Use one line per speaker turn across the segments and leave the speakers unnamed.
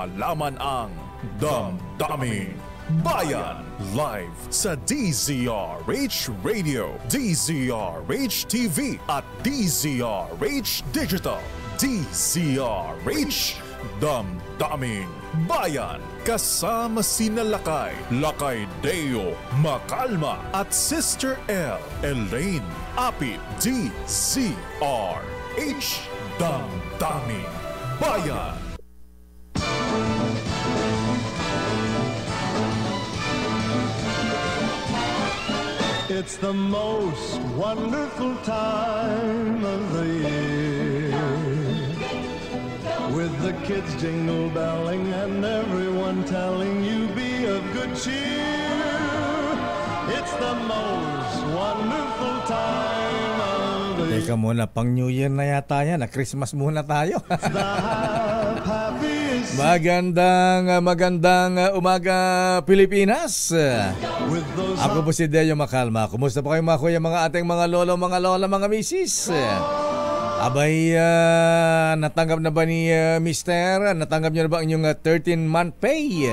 alaman ang Damdamin Bayan live sa DZRH Radio, DZRH TV at DZRH Digital. DZRH Damdamin Bayan, kasama sina Lakay Deo Macalma at Sister L Elaine Apit. DZRH Damdamin Bayan.
It's the most wonderful time of the year, with the kids jingle belling and everyone telling you be of good cheer. It's the most wonderful time of the year.
Teka muna, pang New Year na yata yan. Na Christmas muna tayo. Magandang umaga, Pilipinas. Ako po si Deo Macalma. Kumusta po kayo mga kuya, mga ating mga lolo, mga lola, mga misis? Abay, natanggap na ba ni Mister? Natanggap niyo na ba ang inyong 13-month pay?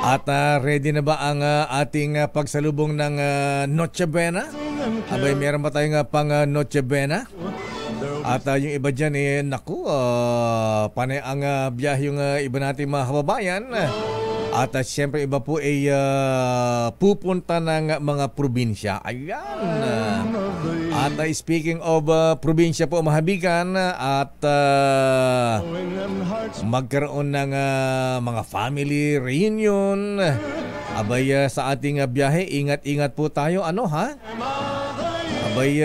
At ready na ba ang ating pagsalubong ng Noche Buena? Abay, meron ba tayong pang Noche Buena? At yung iba dyan naku, panay ang biyahe yung iba nating mga kababayan. At siyempre iba po ay pupunta ng mga probinsya. Ayan. At speaking of probinsya po, mahabigan, at magkaroon ng mga family reunion. Abay, sa ating biyahe, ingat-ingat po tayo. Ano ha? Abay,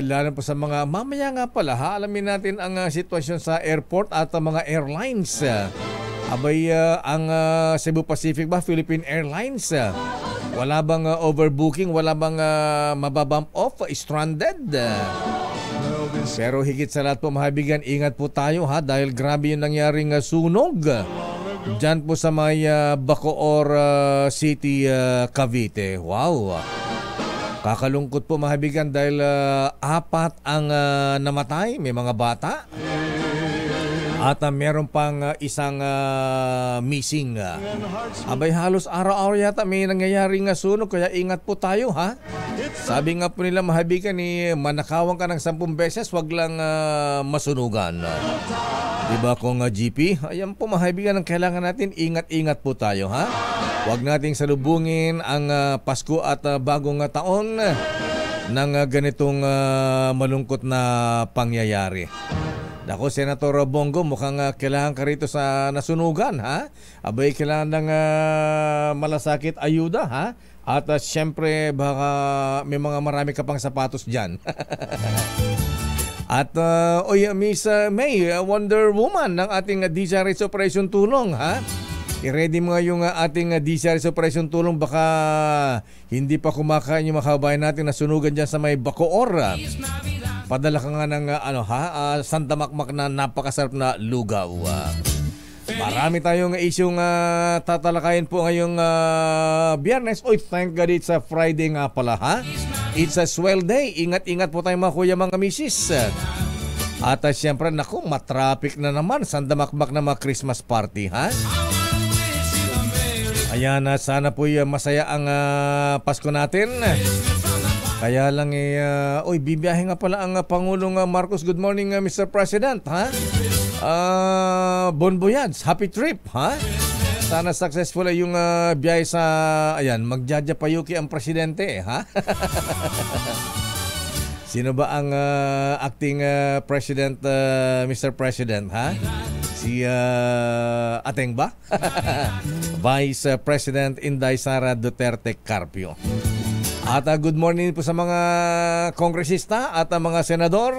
lalo po sa mga, mamaya nga pala ha, alamin natin ang sitwasyon sa airport at mga airlines. Abay, ang Cebu Pacific ba, Philippine Airlines, wala bang overbooking, wala bang mababump off, stranded? Pero higit sa lahat po mahabigan, ingat po tayo ha, dahil grabe yung nangyaring sunog dyan po sa may Bacoor City, Cavite. Wow! Kakalungkot po mahabigan dahil 4 ang namatay, may mga bata. At meron pang isang missing. Abay, halos araw-araw yata may nangyayaring sunog, kaya ingat po tayo ha. Sabi nga po nila mahabigan, manakawan ka ng 10 beses, wag lang masunugan. Diba kung GP? Ayan po mahabigan, ang kailangan natin, ingat-ingat po tayo ha. Huwag nating salubungin ang Pasko at bagong taon ng ganitong malungkot na pangyayari. Dako, Senator Bongo, mukhang kailangan ka rito sa nasunugan, ha? Abay, kailangan ng malasakit ayuda, ha? At siyempre, baka may mga marami ka pang sapatos dyan. At, Miss May, Wonder Woman ng ating DZRH Operation Tulong, ha? I-ready mo nga yung ating DZRH Operation Tulong, baka hindi pa kumakain yung mga kabayan natin na sunugan dyan sa may Bacoor. Padala ka nga ng sandamakmak na napakasarap na lugaw. Marami tayong isyong tatalakayin po ngayong Biyernes. Oy, thank God it's a Friday nga pala ha. It's a swell day. Ingat-ingat po tayo mga kuya, mga misis. At siyempre, naku, matraffic na naman. Sandamakmak na mga Christmas party ha. Ayan, sana po masaya ang Pasko natin. Kaya lang bibiyahe nga pala ang Pangulong Marcos. Good morning, Mr. President, ha? Bon voyage, happy trip, ha? Sana successful yung biyahe sa, magjajapayuki ang presidente, ha? Sino ba ang acting president, Mr. President, ha? Si Ateng ba? Vice President Inday Sara Duterte Carpio. At good morning po sa mga kongresista at mga senador.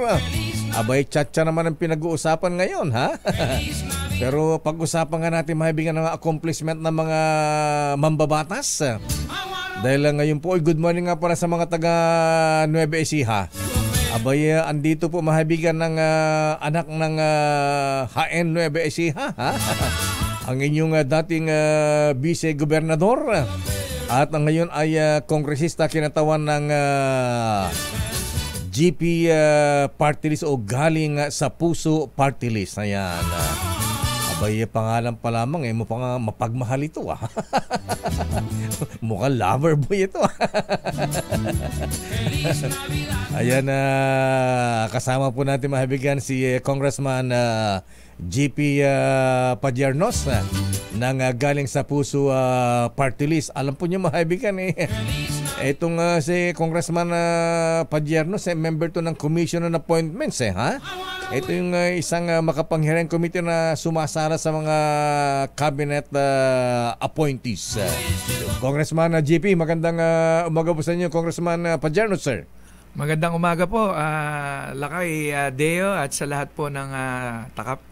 Abay, chatcha naman ang pinag-uusapan ngayon, ha? Pero pag-usapan nga natin mahibigan ng accomplishment ng mga mambabatas. Dahil ngayon po, good morning nga pala sa mga taga Nueva Ecija. Abay, andito po mahibigan ng anak ng HN Nueva Ecija, ha? Ang inyong dating vice-gobernador. At ngayon ay kongresista kinatawan ng GP party list o galing sa Puso party list. Ayan. Abay, pangalan pa lamang mo pa nga mapagmahal ito Mukhang lover boy ito Ayan, kasama po natin mahabigan si Congressman GP Padiernos ng galing sa Puso Party List. Alam po niyo mahabigan itong si Congressman Padiernos member to ng Commission on Appointments Ito yung isang makapangyarihang committee na sumasara sa mga cabinet appointees. Congressman GP, magandang umaga po sa inyo, Congressman Padiernos, sir.
Magandang umaga po, Lakay, Deo, at sa lahat po ng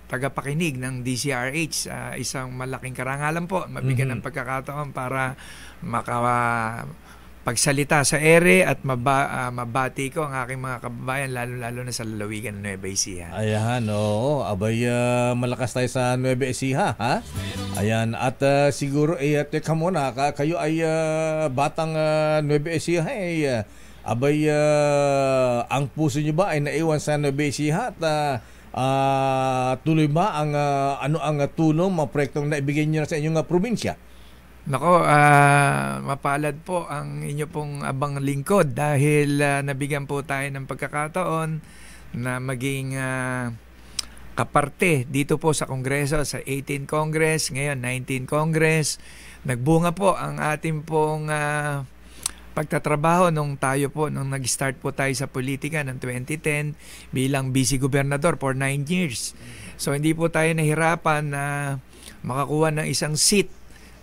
tagapakinig ng DCRH. Isang malaking karangalan po, mabigyan ng pagkakataon para pagsalita sa ere at mabati ko ang aking mga kababayan, lalo-lalo na sa lalawigan ng Nueva Ecija.
Ayan, oo. Abay, malakas tayo sa Nueva Ecija, ha? Ayan, at siguro, teka muna, kayo ay batang Nueva Ecija, abay, ang puso nyo ba ay naiwan sa Nueva Ecija at tuloy ba ang ang tulong, mga proyektong naibigay nyo na sa inyong probinsya?
Nako, mapalad po ang inyo pong abang lingkod dahil nabigyan po tayo ng pagkakataon na maging kaparte dito po sa Kongreso, sa 18 Congress, ngayon 19 Congress. Nagbunga po ang ating pong pagtatrabaho nung nag-start po tayo sa politika ng 2010 bilang vice gobernador for 9 years. So hindi po tayo nahirapan na makakuha ng isang seat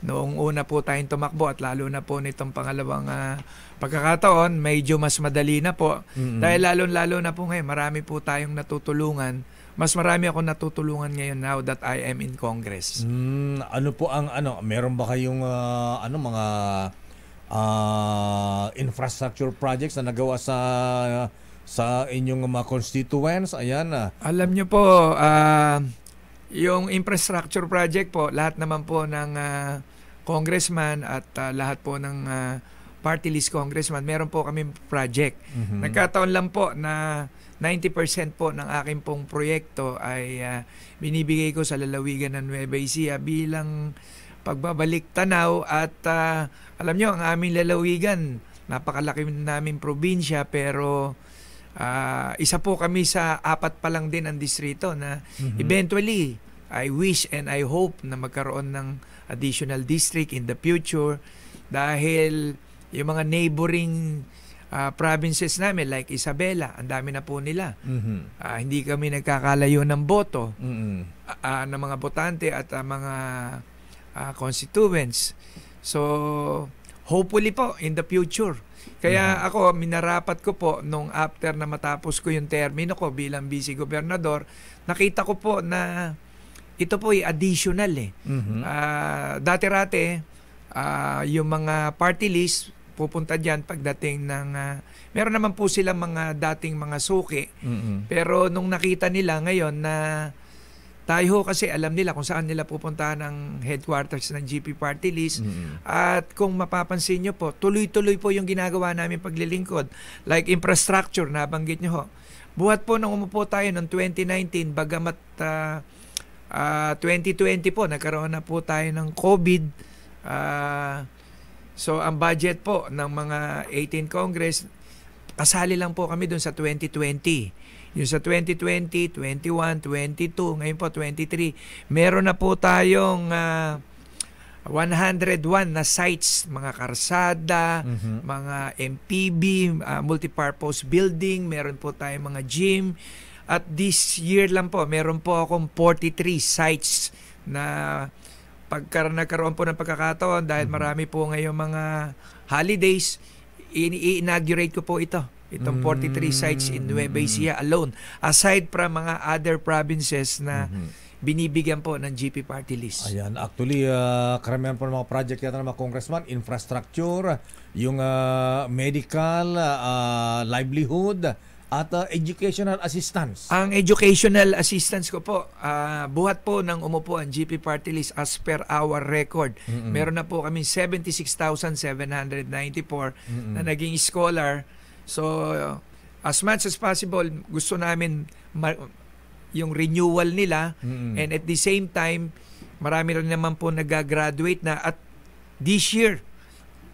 noong una po tayong tumakbo at lalo na po nitong pangalawang pagkakataon, medyo mas madali na po. Dahil lalo na po ngayon, marami po tayong natutulungan. Mas marami ako natutulungan ngayon now that I am in Congress.
Ano po ang meron ba kayong mga infrastructure projects na nagawa sa inyong mga constituents? Ayan.
Alam niyo po, yung infrastructure project po, lahat naman po ng congressman at lahat po ng party list congressman, meron po kami project. Nagkataon lang po na 90% po ng aking pong proyekto ay binibigay ko sa lalawigan ng Nueva Ecija bilang pagbabalik tanaw at alam nyo, ang aming lalawigan, napakalaki namin probinsya pero isa po kami sa 4 pa lang din ang distrito na eventually I wish and I hope na magkaroon ng additional district in the future dahil yung mga neighboring provinces namin like Isabela, ang dami na po nila. Hindi kami nagkakalayo ng boto ng mga botante at mga constituents. So hopefully po in the future. Kaya ako, minarapat ko po nung after na matapos ko yung termino ko bilang vice gobernador, nakita ko po na ito po ay additional Dati-rate, yung mga party list, pupunta dyan pagdating ng... meron naman po silang mga dating mga suki. Pero nung nakita nila ngayon na tayo kasi alam nila kung saan nila pupuntahan ang headquarters ng GP Party List. At kung mapapansin nyo po, tuloy-tuloy po yung ginagawa namin paglilingkod. Like infrastructure, nabanggit nyo ho. Buhat po nung umupo tayo noong 2019, bagamat 2020 po, nagkaroon na po tayo ng COVID. So ang budget po ng mga 18 Congress, kasali lang po kami dun sa 2020. Yung sa 2020, 21, 22, ngayon po 23, meron na po tayong 101 na sites, mga karsada, mga MPB, multipurpose building, meron po tayong mga gym. At this year lang po, meron po akong 43 sites na nagkaroon po ng pagkakataon dahil marami po ngayong mga holidays, i-inaugurate ko po itong 43 sites in Nueva Ecija alone, aside from mga other provinces na binibigyan po ng GP Party List.
Ayan, actually, karamihan po ng mga project yata ng mga congressman, infrastructure, yung medical, livelihood, at educational assistance. Ang
educational assistance ko po, buhat po ng umupo ang GP Party List as per our record. Meron na po kami 76,794 na naging scholar. So, as much as possible, gusto namin yung renewal nila,
Mm-mm.
and at the same time, marami rin naman po nag-graduate na at this year,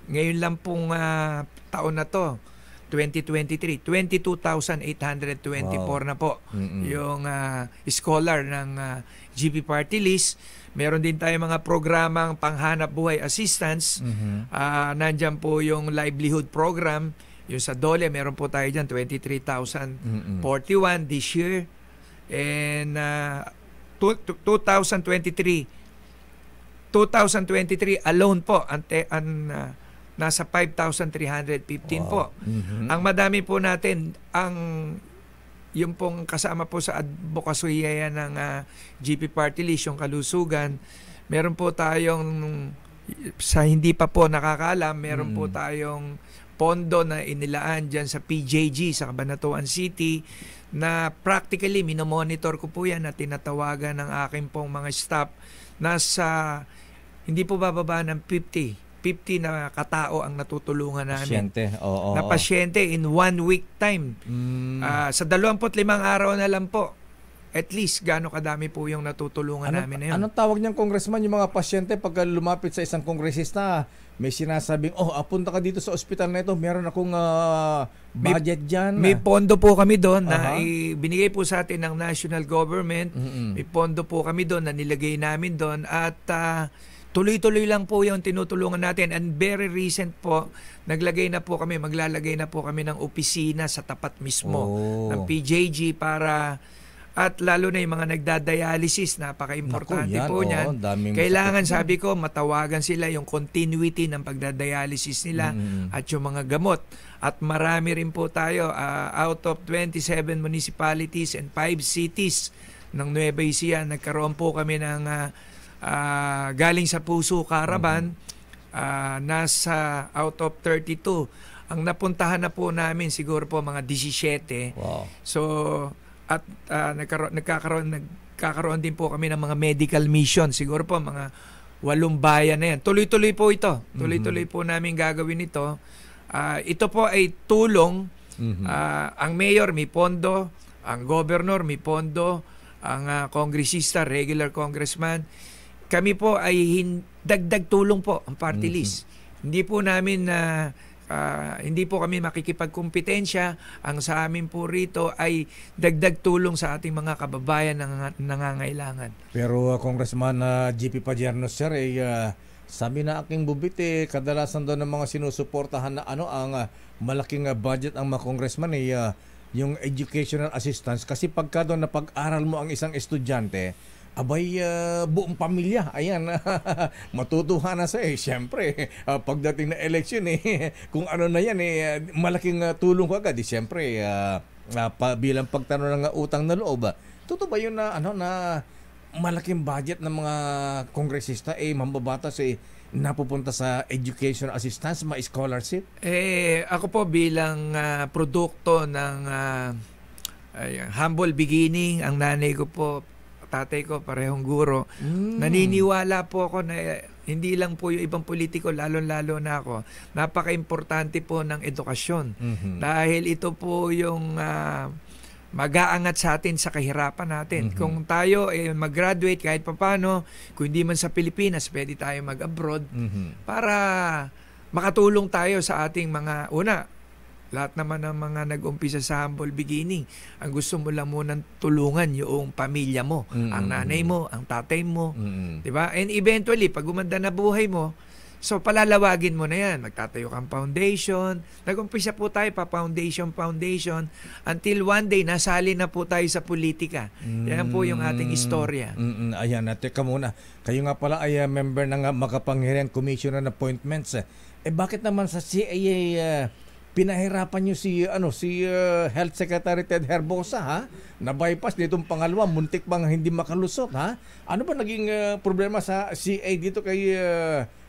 ngayon lang pong taon na to, 2023, 22,824 na po
Mm-mm.
yung scholar ng GP Party List. Meron din tayo mga programang panghanap buhay assistance.
Mhm.
Nandyan po yung livelihood program. Yung sa DOLE, meron po tayo dyan, 23,041 this year. And 2023 alone po, nasa 5,315 po.
Mhm.
Ang madami po natin, yung pong kasama po sa advokasya ng GP Party List, yung kalusugan, meron po tayong, sa hindi pa po nakakaalam, meron po tayong pondo na inilaan dyan sa PJG sa Cabanatuan City na practically minomonitor ko po yan na tinatawagan ng aking pong mga staff. Nasa hindi po bababa ng 50 na katao ang natutulungan namin.
Pasyente. Oo.
Na pasyente in 1 week time. Sa 25 araw na lang po, at least gaano kadami po yung natutulungan namin na yun.
Anong tawag niyang congressman yung mga pasyente pag lumapit sa isang kongresista, may sinasabing, punta ka dito sa ospital na ito, meron akong budget dyan.
May pondo po kami doon na binigay po sa atin ng national government.
Mm-mm.
May pondo po kami doon na nilagay namin doon at tuloy-tuloy lang po yung tinutulungan natin. And very recent po, maglalagay na po kami ng opisina sa tapat mismo ng PJG para, at lalo na yung mga nagdadialysis, napaka-importante po niyan. Kailangan, sabi ko, matawagan sila yung continuity ng pagdadialysis nila at yung mga gamot. At marami rin po tayo, out of 27 municipalities and 5 cities ng Nueva Ecija, nagkaroon po kami ng galing sa Puso Caravan, nasa out of 32. Ang napuntahan na po namin siguro po mga 17.
Wow.
So, at nagkakaroon din po kami ng mga medical mission. Siguro po mga 8 bayan na yan. Tuloy-tuloy po ito. Tuloy-tuloy po namin gagawin ito. Ito po ay tulong. Ang mayor may pondo, ang governor may pondo, ang kongresista, regular congressman. Kami po ay dagdag tulong po ang party list. Hindi po namin hindi po kami makikipagkumpetensya. Ang sa amin po rito ay dagdag tulong sa ating mga kababayan na nangangailangan. Pero
Congressman GP Padierno, sir, sabi na aking bubit, kadalasan doon ng mga sinusuportahan na ang malaking budget ang mga congressman yung educational assistance. Kasi pagka doon na pag-aral mo ang isang estudyante, abay, buong pamilya, ayan, matutuhan na sa siyempre, pagdating na election, kung ano na yan, malaking tulong ko agad, siyempre, bilang pagtanong ng utang na loob, totoo ba yun na, na malaking budget ng mga kongresista, mambabatas, napupunta sa education assistance, scholarship?
Ako po bilang produkto ng humble beginning, ang nanay ko po, tatay ko, parehong guro. Naniniwala po ako na hindi lang po yung ibang politiko, lalo-lalo na ako, napaka-importante po ng edukasyon. Dahil ito po yung mag-aangat sa atin sa kahirapan natin. Kung tayo mag-graduate kahit papano, kung hindi man sa Pilipinas, pwede tayo mag-abroad para makatulong tayo sa ating mga, lahat naman ng mga nag-umpisa sa humble beginning, ang gusto mo lang munang tulungan yung pamilya mo, ang nanay mo, ang tatay mo, diba? And eventually, pag gumanda na buhay mo, so palalawagin mo na yan. Magtatayo kang foundation. Nag-umpisa po tayo foundation, until one day, nasali na po tayo sa politika. Yan po yung ating istorya.
Ayan, teka muna. Kayo nga pala ay member ng Makapangyarihan Commission on Appointments. Bakit naman sa CAA pinahirapan niyo si Health Secretary Ted Herbosa, na bypass nitong pangalawa, muntik bang hindi makalusot, Ano ba naging problema sa CA dito kay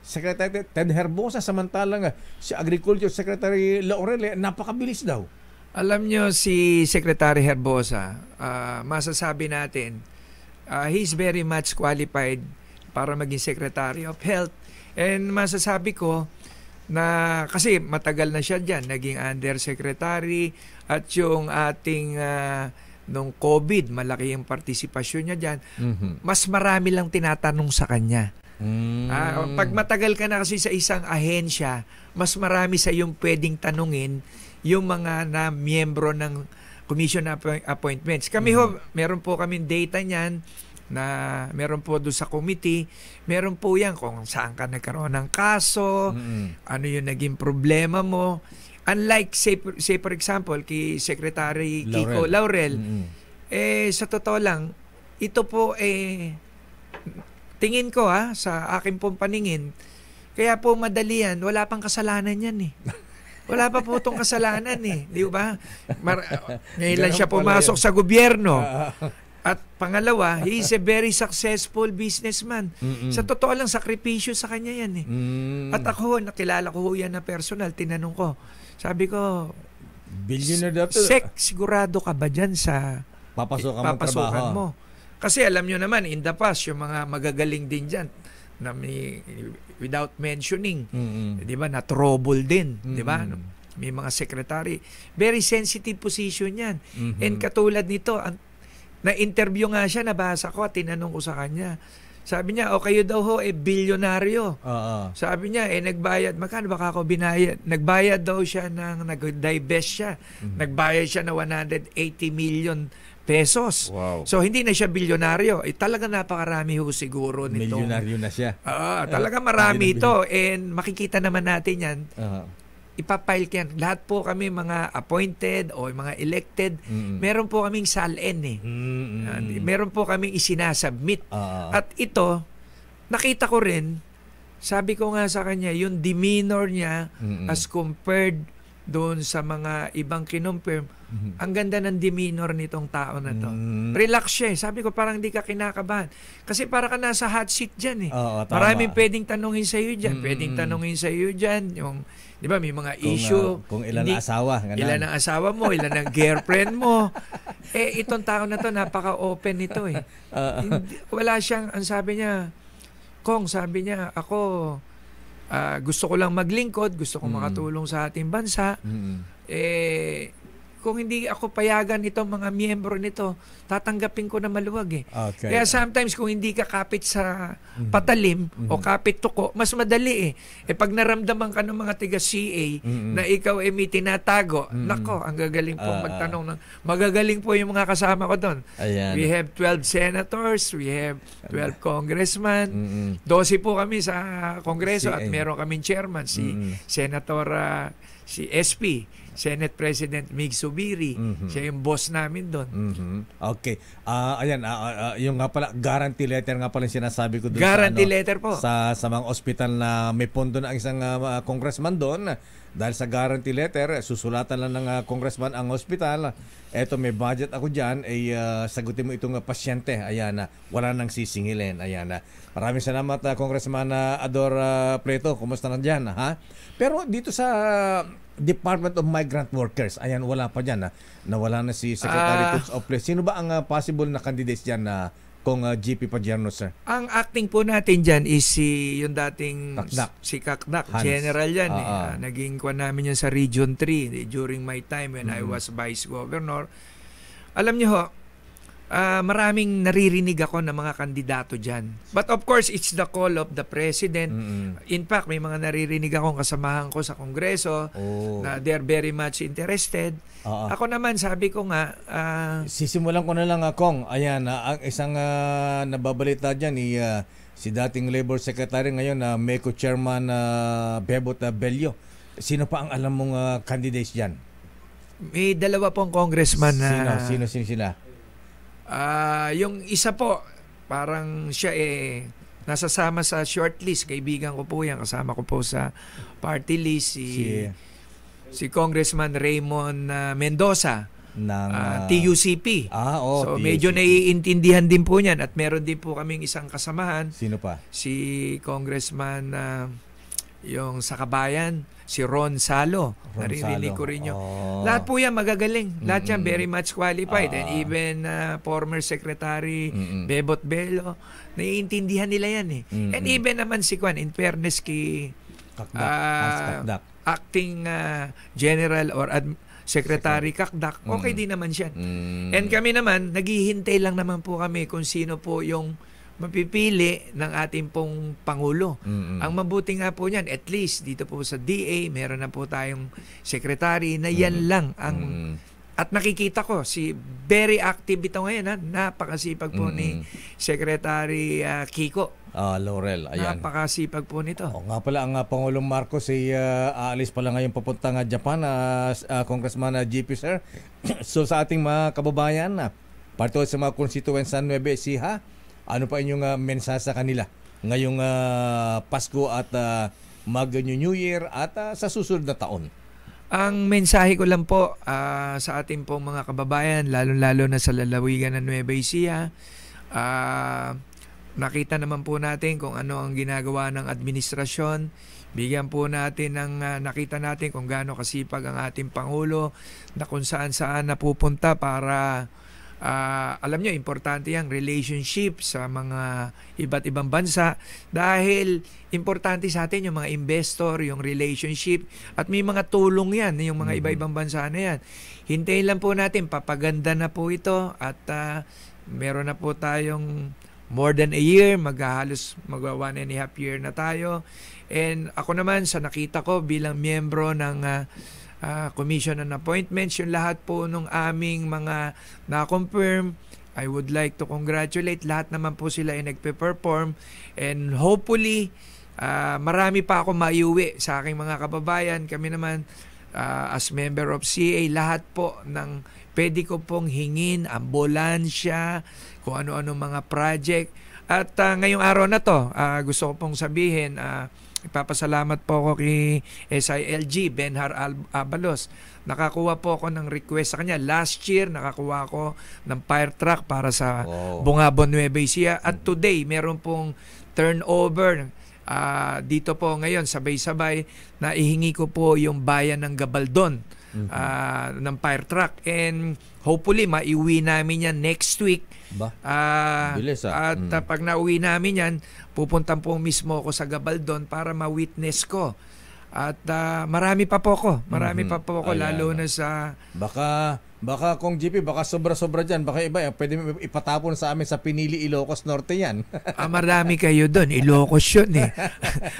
Secretary Ted Herbosa, samantalang si Agriculture Secretary Laurel napakabilis daw?
Alam niyo si Secretary Herbosa, masasabi natin, he's very much qualified para maging Secretary of Health. And masasabi ko na kasi matagal na siya dyan, naging undersecretary, at yung ating nung COVID, malaki yung partisipasyon niya dyan.
Mhm.
Mas marami lang tinatanong sa kanya.
Mm.
Pag matagal ka na kasi sa isang ahensya, mas marami sa yung pwedeng tanungin yung mga na miyembro ng commission appointments. Kami ho, meron po kaming data niyan na meron po doon sa committee, meron po yan kung saan ka nagkaroon ng kaso, ano yung naging problema mo. Unlike, say for example, kay Secretary Kiko Laurel, sa totoo lang, ito po tingin ko sa akin pong paningin, kaya po madali yan, wala pang kasalanan yan eh. Wala pa po itong kasalanan eh. Di ba? Ngayon lang siya pumasok sa gobyerno. At pangalawa, he is a very successful businessman. Sa totoo lang, sakripisyo sa kanya yan eh. At ako, nakilala ko yan na personal, tinanong ko. Sabi ko,
Billionaire daw to.
sigurado ka ba dyan sa papasukan mo? Kasi alam nyo naman, in the past, yung mga magagaling din dyan, na without mentioning, di ba, na trouble din, di ba? May mga secretary. Very sensitive position yan. And katulad nito, na-interview nga siya, nabasa ko at tinanong ko sa kanya. Sabi niya, kayo daw ho, bilyonaryo. Sabi niya, nagbayad, magkano ba ako binayad? Nagbayad daw siya nag-divest siya. Nagbayad siya na 180 million pesos.
Wow.
So, hindi na siya bilyonaryo. Talaga napakarami ho siguro nito.
Milyonaryo na siya.
Talaga marami ito. And makikita naman natin yan. Ipapile yan. Lahat po kami mga appointed o mga elected, meron po kaming SALN meron po kaming isinasubmit. At ito, nakita ko rin, sabi ko nga sa kanya, yung demeanor niya as compared doon sa mga ibang kinumpirm, ang ganda ng demeanor nitong tao na to. Relax siya eh. Sabi ko, parang hindi ka kinakabahan. Kasi para ka nasa hot seat dyan eh. Maraming pwedeng tanungin sa iyo dyan. Pwedeng tanungin sa iyo dyan. Yung, di ba, may mga issue.
Kung ilan ang asawa.
Ilan ang asawa mo, ilan ang girlfriend mo. Itong tao na to, napaka-open nito eh. Wala siyang, ang sabi niya, Kong, sabi niya, ako, gusto ko lang maglingkod, gusto ko makatulong sa ating bansa. Kung hindi ako payagan itong mga miyembro nito, tatanggapin ko na maluwag eh.
Okay.
Kaya sometimes kung hindi ka kapit sa patalim o kapit tuko, mas madali eh. Pag naramdaman ka ng mga tiga-CA na ikaw may tinatago, nako, ang gagaling po magtanong ng, magagaling po yung mga kasama ko doon. We have 12 senators, we have 12 congressmen, 12 po kami sa kongreso at meron kaming chairman, si Senator si SP, Senate President Mig Subiri. Siya yung boss namin doon.
Okay. Ayan, yung nga pala, guarantee letter nga pala yung sinasabi ko doon.
Guarantee letter po.
Sa mga ospital na may pondo na ang isang congressman doon. Dahil sa guarantee letter, susulatan lang ng congressman ang ospital. Eto, may budget ako dyan, sagutin mo itong pasyente. Ayan, wala nang sisingilin. Ayan. Maraming salamat, Congressman Ador Preto. Kumusta na dyan? Ha? Pero dito sa Department of Migrant Workers, ayan, wala pa dyan. Nawala na si Secretary Cooks of Place. Sino ba ang possible na candidates dyan kung GP Padierno, sir? Ang
acting po natin dyan is yung dating si Kakdak,
Hans.
General yan. Naging kwa namin yan sa Region 3 during my time when I was Vice Governor. Alam niyo ho, maraming naririnig ako ng mga kandidato dyan. But of course, it's the call of the President. In fact, may mga naririnig akong kasamahan ko sa Kongreso na they're very much interested. Ako naman, sabi ko nga...
Sisimulan ko na lang, Kong. Ayan, ang isang nababalita dyan, si dating Labor Secretary ngayon, MECO Chairman Bebot Bello. Sino pa ang alam mong candidates dyan?
May dalawa pong congressman na...
Sino sila?
Yung isa po, parang siya nasasama sa shortlist. Kaibigan ko po yan. Kasama ko po sa party list si Congressman Raymond Mendoza ng TUCP. So TUCP. Medyo naiintindihan din po niyan. At meron din po kaming isang kasamahan.
Sino pa?
Si Congressman yung sa Kabayan, si Ron Salo. Naririnig ko rin yun. Lahat po yan magagaling. Lahat yan very much qualified. And even former Secretary Bebot Bello, naiintindihan nila yan eh. And even naman si Kwan, in fairness kay acting general or Secretary Kakdak, okay din naman siya. And kami naman, naghihintay lang naman po kami kung sino po yung mapipili ng ating pong Pangulo. Ang mabuti nga po niyan, at least dito po sa DA, meron na po tayong secretary na yan lang ang... At nakikita ko, very active ito ngayon, napakasipag po ni Secretary Kiko.
Laurel, ayan.
Napakasipag po nito.
Nga pala, ang Pangulong Marcos ay aalis pala ngayon papunta nga Japan, Congressman GP, sir. So sa ating mga kababayan, parte sa mga constituents sa Nueva Ecija, ano pa inyong mensahe sa kanila ngayong Pasko at mag-New Year at sa susunod na taon?
Ang mensahe ko lang po sa ating pong mga kababayan, lalo-lalo na sa lalawigan ng Nueva Ecija, nakita naman po natin kung ano ang ginagawa ng administrasyon. Bigyan po natin nakita natin kung gaano kasipag ang ating Pangulo, na kung saan napupunta para alam nyo, importante yung relationship sa mga iba't ibang bansa, dahil importante sa atin yung mga investor, yung relationship, at may mga tulong yan, yung mga iba-ibang bansa na yan. Hintayin lang po natin, papaganda na po ito, at meron na po tayong more than a year, maghahalos mag 1.5 year na tayo. And ako naman, sa nakita ko bilang miyembro ng Commission on Appointments, yung lahat po nung aming mga na-confirm, I would like to congratulate. Lahat naman po sila ay nagpe-perform, and hopefully marami pa ako maiuwi sa aking mga kababayan. Kami naman as member of CA, lahat po ng pwede ko pong hingin, ambulansya, kung ano-ano mga project. At ngayong araw na to, gusto ko pong sabihin, ipapasalamat po ako kay SILG, Benhar Abalos. Nakakuha po ako ng request sa kanya. Last year, nakakuha ako ng fire truck para sa Bungabon, Nueva Ecija. At today, meron pong turnover dito po ngayon, sabay-sabay, na ihingi ko po yung bayan ng Gabaldon ng fire truck. And hopefully, maiuwi namin yan next week.
Bilis,
at pag nauwi namin yan, pupuntan po mismo ako sa Gabaldon para ma-witness ko. At marami pa po ako. Lalo na sa... Baka
kung GP, baka sobra-sobra dyan. Baka iba, pwede ipatapon sa amin sa Pinili, Ilocos Norte yan.
Marami kayo doon. Ilocos yun eh.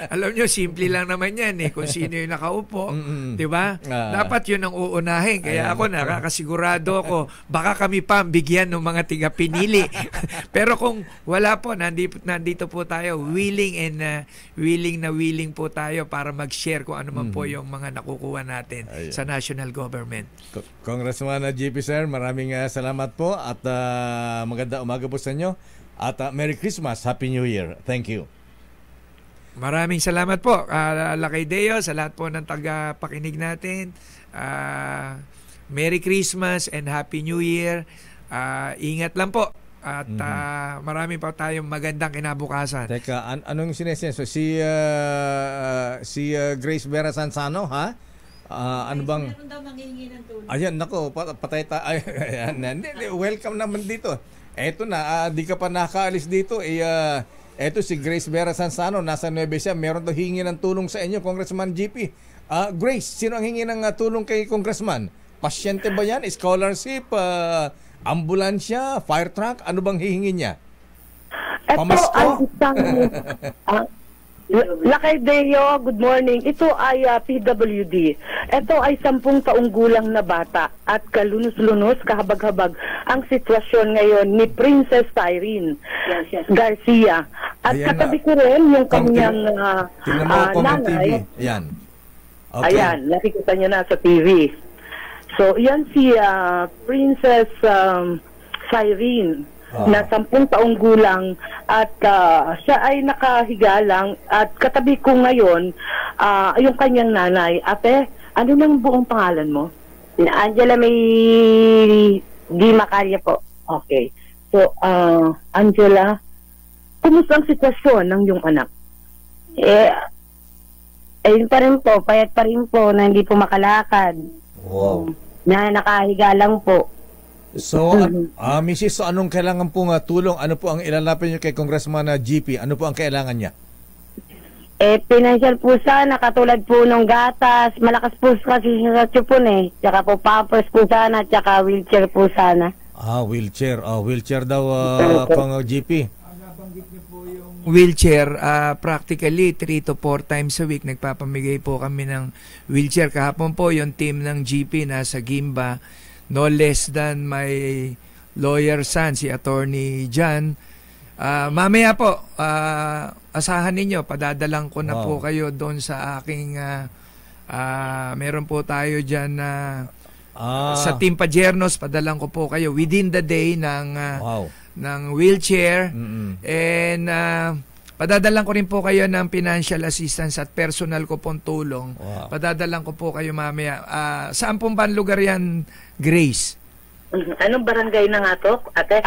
Alam nyo, simple lang naman yan eh. Kung sino yung nakaupo. Diba? Dapat yun ang uunahin. Kaya ako, nakakasigurado ako, baka kami pa bigyan ng mga tiga Pinili. Pero kung wala po, nandito po tayo, willing po tayo para mag-share kung ano man po yung mga nakukuha natin sa national government.
Congressman GP, sir, maraming salamat po at maganda umaga po sa inyo at Merry Christmas, Happy New Year. Thank you.
Maraming salamat po, Lakay Deo, sa lahat po ng taga-pakinig natin. Merry Christmas and Happy New Year. Ingat lang po at marami pa tayong magandang kinabukasan.
Teka, anong sinesenso? Si Grace Vera Sansano, ha? Ano bang
meron daw manghihingi ng tulong.
Ayan, nako, patay ta. Ayan, welcome naman dito. Eto na, di ka pa nakaalis dito. Eto si Grace Vera Sansano, nasa Nueva Ecija, meron daw hingi ng tulong sa inyo, Congressman GP. Grace, sino ang hingi ng tulong kay Congressman? Pasyente ba yan? Scholarship? Ambulansya? Fire truck? Ano bang hihingi niya?
Ito ang isang Lakay Deo, good morning. Ito ay PWD. Ito ay 10 taong gulang na bata at kalunos-lunos, kahabag-habag ang sitwasyon ngayon ni Princess Irene Garcia. At
ayan,
katabi ko rin yung kanyang nanay.
Ayan. Okay.
Ayan, nakikita niyo na sa TV. So, yan si Princess Irene. Na 10 taong gulang at siya ay nakahiga lang at katabi ko ngayon yung kanyang nanay. Ate, ano nang buong pangalan mo?
Angela May Di Macaria po.
Okay. So, Angela, kumusta ang sitwasyon ng iyong anak?
Ayun pa rin po, payat pa rin po na hindi po makalakad.
Wow.
Na nakahiga lang po.
So, Mrs., so anong kailangan pong tulong? Ano po ang ilalapin niyo kay Congressman GP? Ano po ang kailangan niya?
Financial po sana, katulad po ng gatas, malakas po kasi siya sa tsupon Tsaka po pampers po sana, tsaka wheelchair po sana.
Wheelchair. Wheelchair daw, Kong GP.
Wheelchair, practically 3 to 4 times a week nagpapamigay po kami ng wheelchair. Kahapon po yung team ng GP nasa Gimba, no less than my lawyer son, si Attorney John. Mamaya po, asahan ninyo, padadalang ko na po kayo doon sa aking, meron po tayo dyan sa Team Pajernos, padalang ko po kayo within the day ng wheelchair. And padadalang ko rin po kayo ng financial assistance at personal ko pong tulong. Padadalang ko po kayo mamaya. Saan pong ban lugar yan, Grace?
Anong barangay na nga to, ate?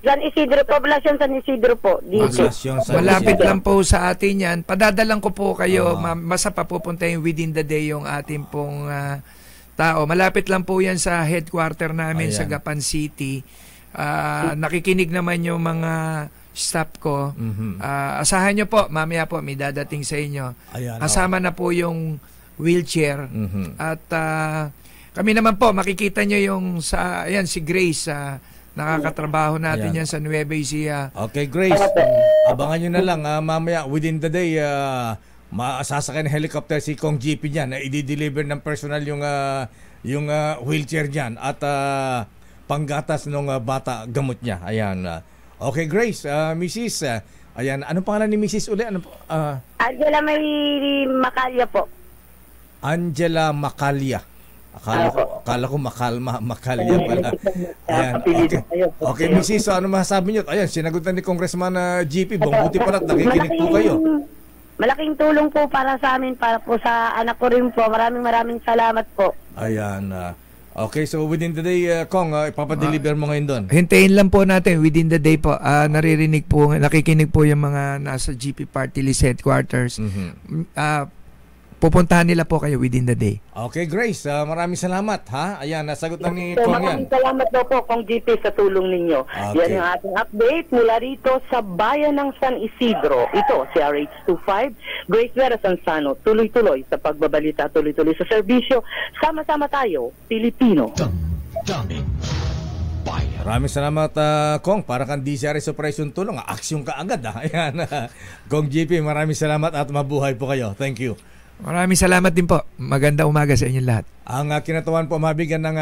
San Isidro, Poblacion San Isidro po. Dito.
Malapit lang po sa atin yan. Padadalang ko po kayo, basta pa pupuntahin within the day yung ating pong tao. Malapit lang po yan sa headquarter namin sa Gapan City. Nakikinig naman yung mga staff ko. Asahan nyo po, mamaya po may dadating sa inyo. Kasama na po yung wheelchair. At kami naman po, makikita nyo yung si Grace, nakakatrabaho natin yan sa Nueva Ecija.
Okay, Grace. Abangan nyo na lang, mamaya within the day, sasakay ng helicopter si Kong GP niyan na i-deliver ng personal yung wheelchair niyan at panggatas ng bata gamot niya. Ayan. Okay, Grace, Mrs. Ayan, anong pangalan ni Mrs. uli?
Angela May Macalya po.
Angela Macalya. Akala ko Macalya pala. Ayan, okay, Mrs. Ano masasabi niyo? Ayan, sinagutan ni Congressman GP. Buti pala at nakikinig po kayo.
Malaking tulong po para sa amin, para po sa anak ko rin po. Maraming salamat po.
Ayan. Okay, so within the day, Kong, ipapadeliver mo ngayon doon.
Hintayin lang po natin within the day po. Nakikinig po yung mga nasa GP Party List headquarters. Pupuntahan nila po kayo within the day.
Okay, Grace, maraming salamat, ha? Ayan, nasagot na ni Kong yan.
Maraming salamat daw po, Kong GP, sa tulong ninyo.
Okay.
Yan yung ating update mula rito sa bayan ng San Isidro. Ito, si RH25, Grace Vera Sansano, tuloy-tuloy sa pagbabalita, tuloy-tuloy sa serbisyo. Sama-sama tayo, Pilipino.
Maraming salamat, Kong. Para kang DCRS Operation Tulong. Aksyon ka agad, ha? Ayan, Kong GP, maraming salamat at mabuhay po kayo. Thank you.
Maraming salamat din po. Magandang umaga sa inyong lahat.
Ang kinatawan po mabigyan ng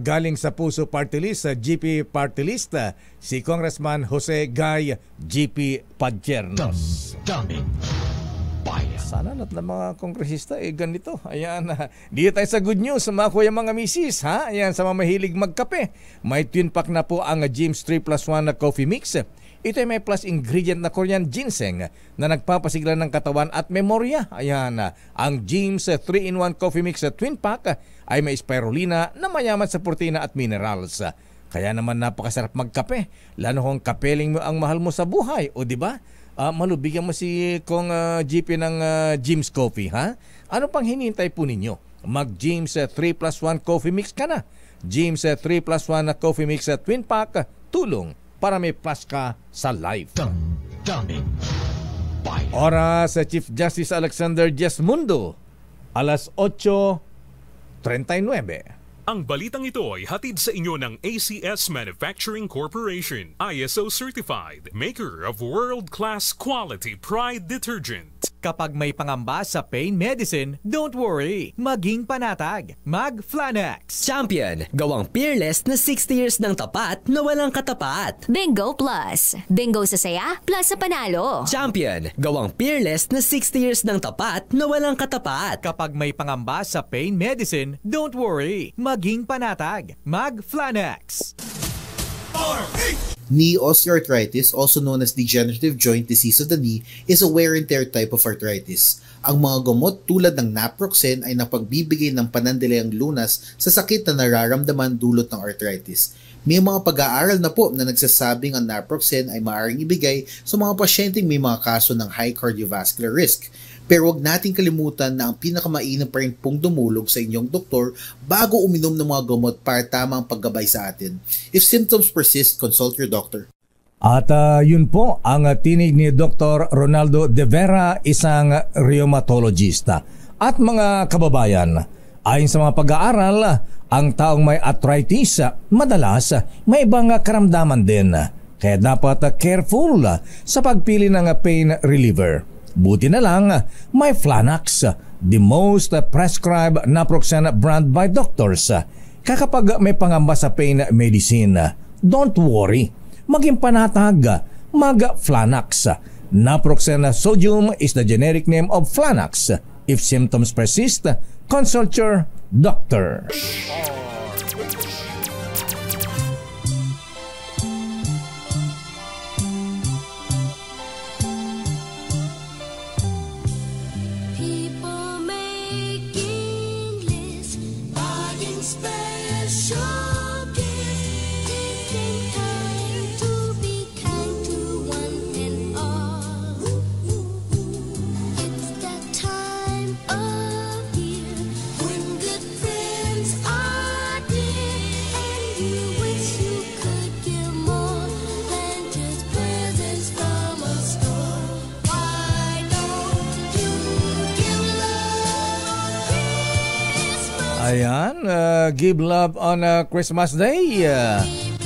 galing sa Puso Party List, GP Party List, si Congressman Jose Guy GP Pajernos. Sana lahat ng mga kongresista ganito. Ayan, dito tayo sa good news, mga kuya, mga misis, ha? Ayan, sa mga mahilig magkape. May twin pack na po ang Jims 3+1 na coffee mix. Ito ay may plus ingredient na Korean ginseng na nagpapasigla ng katawan at memorya. Ayan, ang Jims 3-in-1 Coffee Mix Twin Pack ay may spirulina na mayaman sa protina at minerals. Kaya naman napakasarap magkape, lalo kung kapeling mo ang mahal mo sa buhay. O di ba? Malubigyan mo si Kong GP ng Jims Coffee, ha? Ano pang hinihintay po ninyo? Mag-Jims 3+1 Coffee Mix ka na. Jims 3+1 na Coffee Mix Twin Pack, tulong para may plus ka sa life. Oras sa Chief Justice Alexander Jesmundo, alas 8:39.
Ang balitang ito ay hatid sa inyo ng ACS Manufacturing Corporation, ISO certified, maker of world-class quality Pride detergent.
Kapag may pangamba sa pain medicine, don't worry. Maging panatag. Mag-Flanax.
Champion, gawang peerless na 60 years ng tapat na walang katapat.
Bingo Plus. Bingo sa saya, plus sa panalo.
Champion, gawang peerless na 60 years ng tapat na walang katapat.
Kapag may pangamba sa pain medicine, don't worry. Maging panatag. Mag-Flanax.
Knee osteoarthritis, also known as degenerative joint disease of the knee, is a wear and tear type of arthritis. Ang mga gamot tulad ng naproxen ay napagbibigay ng panandalayang lunas sa sakit na nararamdaman dulot ng arthritis. May mga pag-aaral na po na nagsasabing ang naproxen ay maaaring ibigay sa mga pasyenteng may mga kaso ng high cardiovascular risk. Pero huwag nating kalimutan na ang pinakamainam pa rin pong dumulog sa inyong doktor bago uminom ng mga gamot para tamang paggabay sa atin. If symptoms persist, consult your doctor.
At yun po ang tinig ni Dr. Ronaldo De Vera, isang rheumatologist. At mga kababayan, ayon sa mga pag-aaral, ang taong may arthritis madalas may ibang karamdaman din. Kaya dapat careful sa pagpili ng pain reliever. Buti na lang may Flanax, the most prescribed naproxen brand by doctors. Kapag may pangamba sa pain medicine, don't worry. Maging panatag, mag-Flanax. Naproxen sodium is the generic name of Flanax. If symptoms persist, consult your doctor. Ayan, give love on Christmas Day.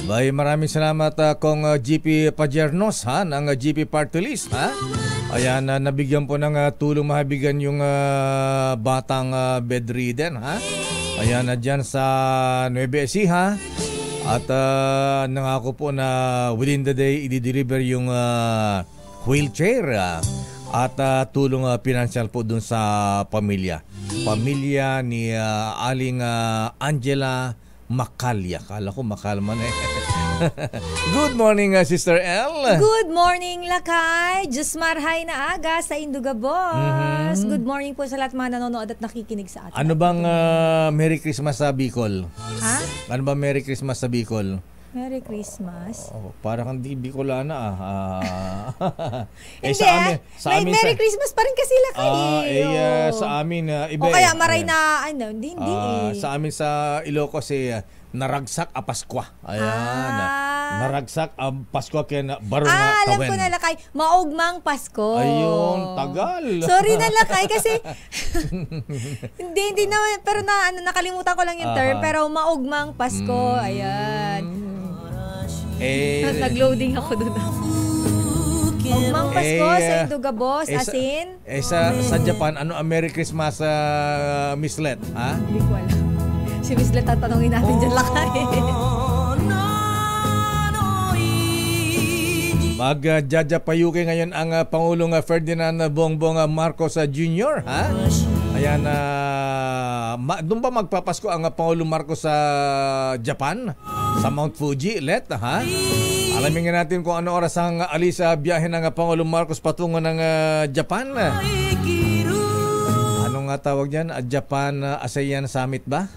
Bay, maraming salamat kong GP Pajernos ng GP Party List. Ayan, nabigyan po ng tulong mahabigan yung batang bedridden. Ayan, dyan sa Nueva Ecija. At nangako po na within the day i-deliver yung wheelchair at tulong financial po dun sa pamilya ni Aling Angela Macalya. Kala ko Macalman eh. Good morning, Sister L.
Good morning, Lakay. Jusmar Hay na aga sa Indugabos. Good morning po sa lahat mga nanonood at nakikinig sa atin.
Ano bang Merry Christmas sa Bicol?
Ha?
Ano bang Merry Christmas sa Bicol?
Merry Christmas.
Parang hindi Bicolana
Hindi, may Merry Christmas pa rin kasi Lakay.
Sa amin iba.
O kaya maray na hindi
Sa amin sa Ilocos naragsak a Paskwa. Ayan. Naragsak ang Paskwa kaya na baro nga tawen.
Alam ko na Lakay, maugmang Pasko.
Ayun, tagal.
Sorry na Lakay kasi hindi na, pero nakalimutan ko lang yung term, pero maugmang Pasko. Ayan. Nag-loading ako doon. Maugmang Pasko sa Indugabos, asin.
Sa Japan, ano ang Merry Christmas Miss Let?
Hindi ko alam. Si Miss Let, tatanungin natin dyan Lakay.
Mag-jajapayuki ngayon ang Pangulong Ferdinand Bongbong Marcos Jr. Ayan, doon ba magpapasko ang Pangulong Marcos sa Japan? Sa Mount Fuji, Let, Alamin nga natin kung ano oras ang alis sa biyahe ng Pangulong Marcos patungo ng Japan. Ano nga tawag dyan? Japan ASEAN Summit ba?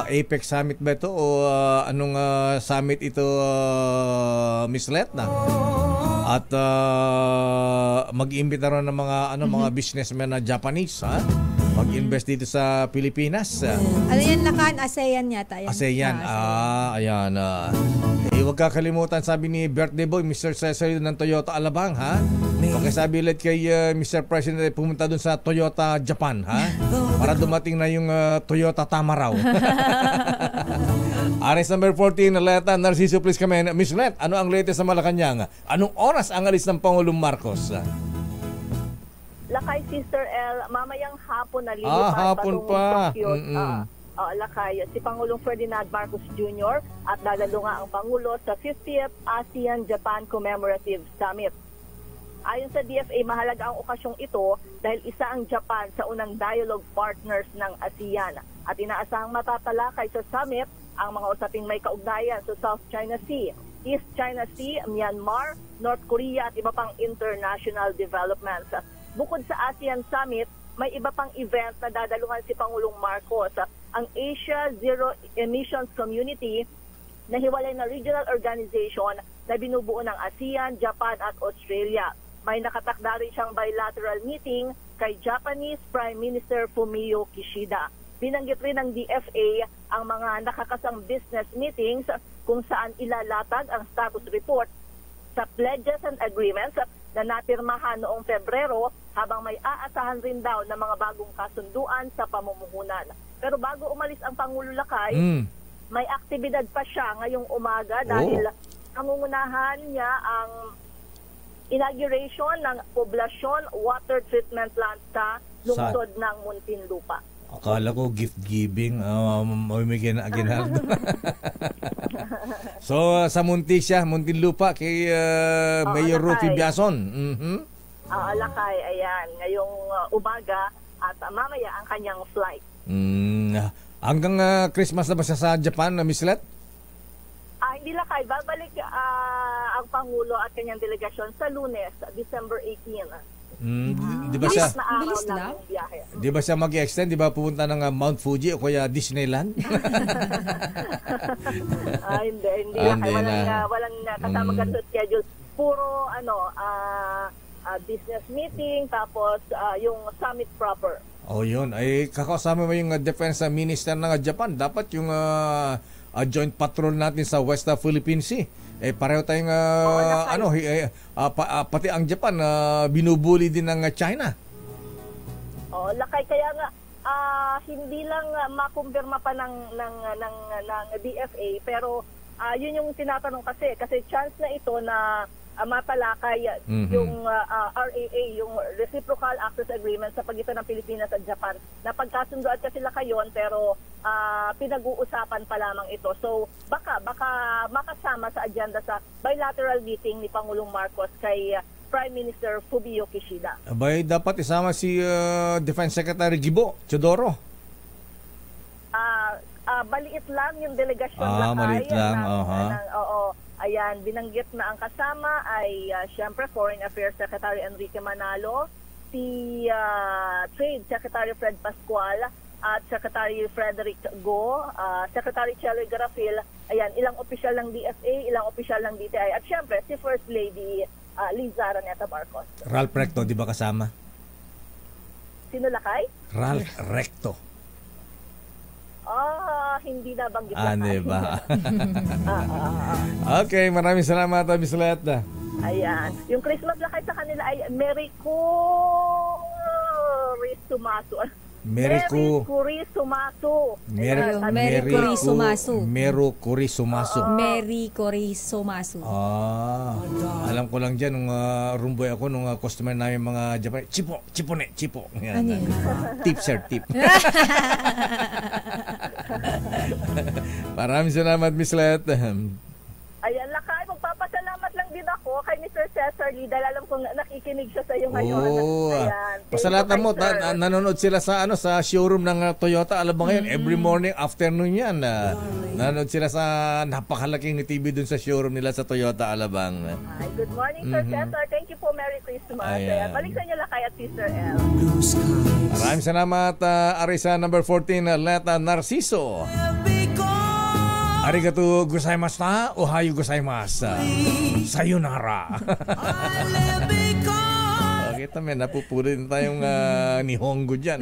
APEC Summit ba ito? O anong summit ito, Miss Let na? At mag-iimbita rin ng mga businessmen na Japanese, mag-invest dito sa Pilipinas.
Ano yan Lakan? ASEAN yata.
ASEAN. Ayan. Huwag kakalimutan, sabi ni birthday boy, Mr. Cesar ng Toyota Alabang, Pakisabi ulit kay Mr. President pumunta dun sa Toyota Japan, para dumating na yung Toyota Tamaraw. Aris number 14, Leta Narciso, please come in. Miss Let, ano ang latest sa Malacanang? Anong oras ang alis ng Pangulong Marcos?
Lakay, Sister L, mamayang hapon na lilipad
hapon pa.
Tokyo. Lakay, si Pangulong Ferdinand Marcos Jr. at dadalo nga ang Pangulo sa 50th ASEAN-Japan Commemorative Summit. Ayon sa DFA, mahalaga ang okasyong ito dahil isa ang Japan sa unang dialogue partners ng ASEAN at inaasahang matatalakay sa summit ang mga usaping may kaugnayan sa South China Sea, East China Sea, Myanmar, North Korea at iba pang international developments. Bukod sa ASEAN Summit, may iba pang event na dadaluhan si Pangulong Marcos, ang Asia Zero Emissions Community na hiwalay na regional organization na binubuo ng ASEAN, Japan at Australia. May nakatakda rin siyang bilateral meeting kay Japanese Prime Minister Fumio Kishida. Binanggit rin ng DFA ang mga nakakasang business meetings kung saan ilalatag ang status report sa pledges and agreements na napirmahan noong Pebrero, habang may aasahan rin daw ng mga bagong kasunduan sa pamumuhunan. Pero bago umalis ang Pangulo Lakay, may aktibidad pa siya ngayong umaga dahil nangungunahan niya ang inauguration ng poblasyon water treatment plant sa lungsod ng Muntinlupa.
Akala ko gift-giving, may ginagawa. So, sa Muntinlupa, kay Mayor Rufi Biason.
Lakay, ayan, ngayong umaga at mamaya ang kanyang flight.
Hanggang Christmas na ba siya sa Japan, Miss Let?
Hindi Lakay, babalik ang Pangulo at kanyang delegasyon sa Lunes, December 18.
Di ba siya?
Bilis na biyahe.
Di ba siya mag-extend? Di ba pupunta ng Mount Fuji o kaya Disneyland?
Hindi walang kasama ka sa schedule. Puro business meeting, tapos yung summit proper.
Yun. Ay kakasama mo yung Defense Minister ng Japan. Dapat yung joint patrol natin sa West Philippine Sea. Pareho tayong pati ang Japan binubuli din ng China.
Lakay, kaya nga hindi lang makumpirma pa ng DFA, pero yun yung tinatanong kasi chance na ito na matalakay yung RAA, yung Reciprocal Access Agreement sa pagitan ng Pilipinas at Japan. Napagkasundoan kasi sila kayon, pero pinag-uusapan pa lamang ito. So baka makasama sa agenda sa bilateral meeting ni Pangulong Marcos kay Prime Minister Fumio Kishida.
Abay, dapat isama si Defense Secretary Gibo Teodoro.
Maliit lang yung delegasyon
maliit lang.
Ayan, binanggit na ang kasama ay siyempre Foreign Affairs Secretary Enrique Manalo, si Trade Secretary Fred Pascual at Secretary Frederick Go, Secretary Cheloy Garafil, ayan, ilang opisyal ng DFA, ilang opisyal ng DTI, at siyempre si First Lady Liza Araneta Marcos.
Ralph Recto, di ba kasama?
Sino Lakay?
Ralph Recto.
Hindi na banggit
diba? Okay, maraming salamat, Miss Let.
Ayan. Yung Christmas Lakay sa kanila ay Merry Kurisumasu.
Merry
Kurisumasu.
Alam ko lang dyan, nung rumboy ako, nung customer namin mga Japan, chipo. Tip, sir, tip. Maraming salamat, Miss Let.
Ayan, Lakay, magpapasalamat lang din ako kay Mr. Cesar Lee dahil alam kong nakikinig siya sa iyo ngayon. Ayan.
Pasalatan mo, nanonood sila sa showroom ng Toyota. Alam mo ngayon, every morning, afternoon yan. Nanonood sila sa napakalaking TV dun sa showroom nila sa Toyota Alabang.
Good morning, Sir Cesar. Thank you po. Merry Christmas. Ayan. Balik sa inyo, Lakay at Sister L.
Maraming salamat, Arisa number 14, Leta Narciso. Arigato gozaimashita, ohayo gozaimasu. Sayonara. Kita may napupulin tayong Nihongo dyan.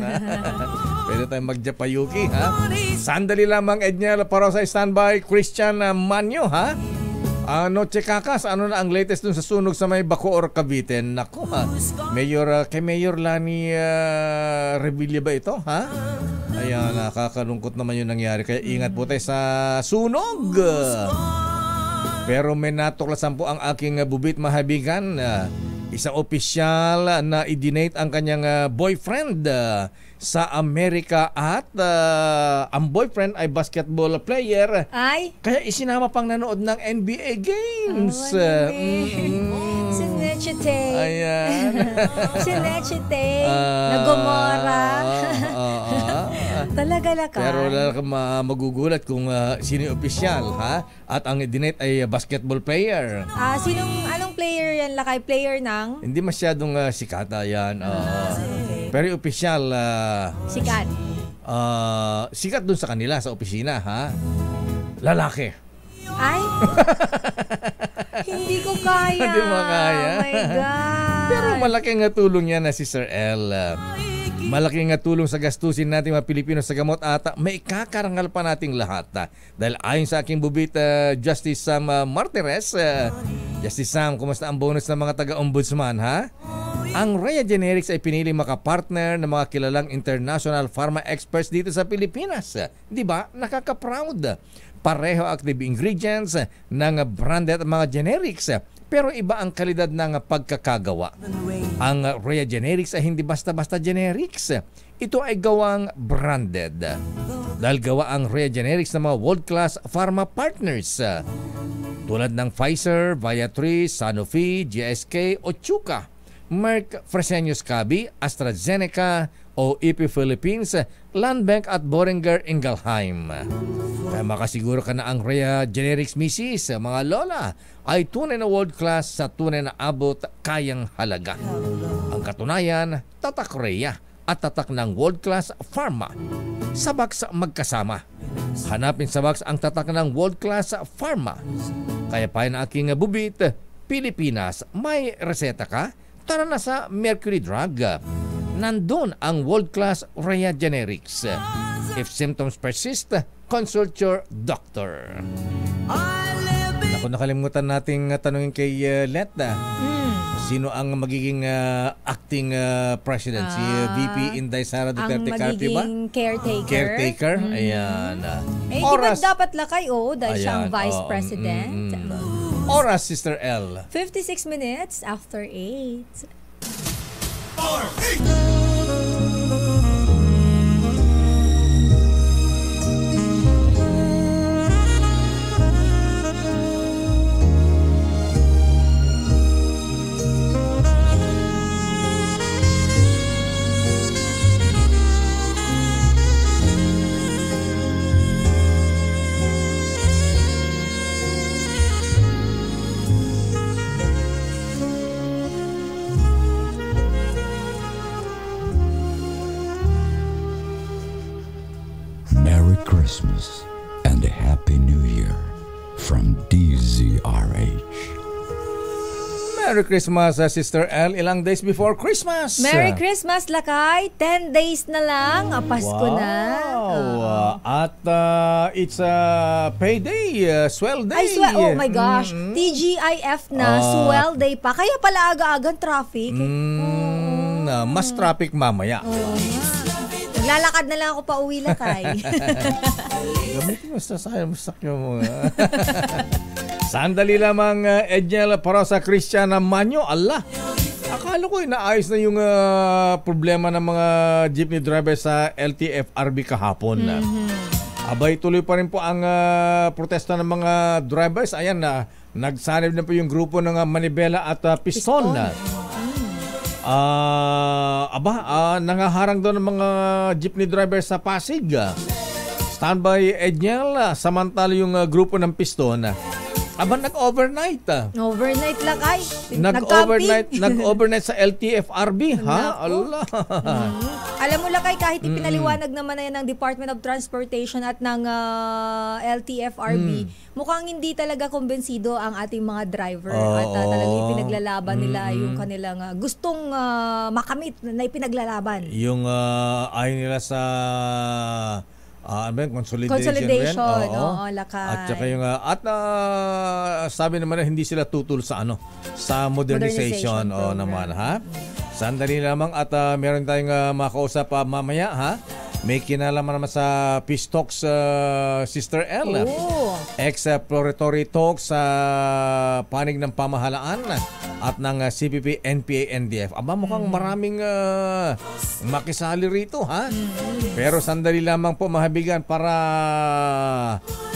Pwede tayong magjapayuki. Sandali lamang, Edniel, para sa standby, Christian Manyo. Noche Kakas, ano na ang latest dun sa sunog sa may Bacoor, Cavite? Naku, kay Mayor Lani Revilla ba ito? Ayan, nakakalungkot naman yung nangyari. Kaya ingat po tayo sa sunog. Pero may natuklasan po ang aking bubit mahabigan. Isang opisyal na i-donate ang kanyang boyfriend sa Amerika at ang boyfriend ay basketball player. Kaya isinama pang nanood ng NBA games.
Sinechite.
Ayan.
Sinechite. Nagomora. Talaga Lakay.
Pero magugulat kung sino yung opisyal, at ang i-donate ay basketball player.
Anong player yan, Lakay? Player ng?
Hindi masyadong sikat yan. Pero yung opisyal
sikat.
Sikat dun sa kanila sa opisina, lalaki.
Ay? Hindi ko kaya.
Hindi mo kaya.
Oh my God.
Pero malaking tulong yan na si Sir L. Malaking tulong sa gastusin natin mga Pilipino sa gamot at may kakarangal pa nating lahat. Dahil ayon sa aking bubit, Justice Sam Martires, Justice Sam, kumusta ang bonus ng mga taga-ombudsman, ha? Ang Rhea Generics ay pinili makapartner ng mga kilalang international pharma experts dito sa Pilipinas. Di ba? Nakaka-proud. Pareho active ingredients ng branded mga generics, pero iba ang kalidad ng pagkakagawa. Ang Rhea Generics ay hindi basta-basta generics. Ito ay gawang branded. Dahil gawa ang Rhea Generics ng mga world-class pharma partners tulad ng Pfizer, Viatris, Sanofi, GSK, Otsuka, Merck, Fresenius Kabi, AstraZeneca, OEP Philippines, Landbank at Boehringer Ingelheim. Kaya makasiguro ka na ang Rhea Generics misis, mga lola, ay tunay na world class sa tunay na abot kayang halaga. Ang katunayan, tatak Rhea at tatak ng world class pharma. Sa box magkasama. Hanapin sa box ang tatak ng world class pharma. Kaya pa na aking bubit, Pilipinas, may reseta ka? Tara na sa Mercury Drug. Nandun ang world-class Rhea Generics. If symptoms persist, consult your doctor. Naku, nakalimutan nating tanungin kay Letta. Sino ang magiging acting president? Si VP Inday Sara Duterte Carpio ba?
Ang magiging caretaker.
Caretaker? Ayan.
Oras. Di ba dapat lakay, dahil siya ang vice president.
Oras, Sister L.
56 minutes after 8.
Christmas and a Happy New Year from DZRH.
Merry Christmas, Sister L. Ilang days before Christmas.
Merry Christmas, Lakay. 10 days na lang. Pasko na.
At it's a payday, swell day.
Oh my gosh. TGIF na, swell day pa. Kaya pala aga-agang traffic.
Mas traffic mamaya.
Naglalakad na lang ako pa uwi, Lakay.
Gamitin mo sa sakyo mo. Sandali lamang, Edniel Parosa Cristiana Manyo. Allah, akala ko inaayos na yung problema ng mga jeepney driver sa LTFRB kahapon. Abay, tuloy pa rin po ang protesta ng mga drivers. Ayan, nagsanib na po yung grupo ng Manibela at Piston. Nangaharang doon ng mga jeepney driver sa Pasig. Standby, Edniel. Samantala yung grupo ng Piston, nag-overnight.
Overnight, Lakay.
Nag-overnight sa LTFRB, ha? Allah.
Alam mo, Lakay, kahit ipinaliwanag naman na yan ng Department of Transportation at ng LTFRB, mukhang hindi talaga kumbensido ang ating mga driver at talagang ipinaglalaban nila yung kanilang gustong makamit na ipinaglalaban.
Yung ayaw nila sa consolidation.
Lakay.
At saka yung sabi naman na hindi sila tutul sa sa modernization naman, ha. Sandali lamang at meron tayong makausap mamaya, ha. May kinalaman naman sa Peace Talks, Sister L. Exploratory talks sa panig ng pamahalaan at ng CPP, NPA, NDF. Mukhang maraming makisali rito, ha? Pero sandali lamang po, mahabigan, para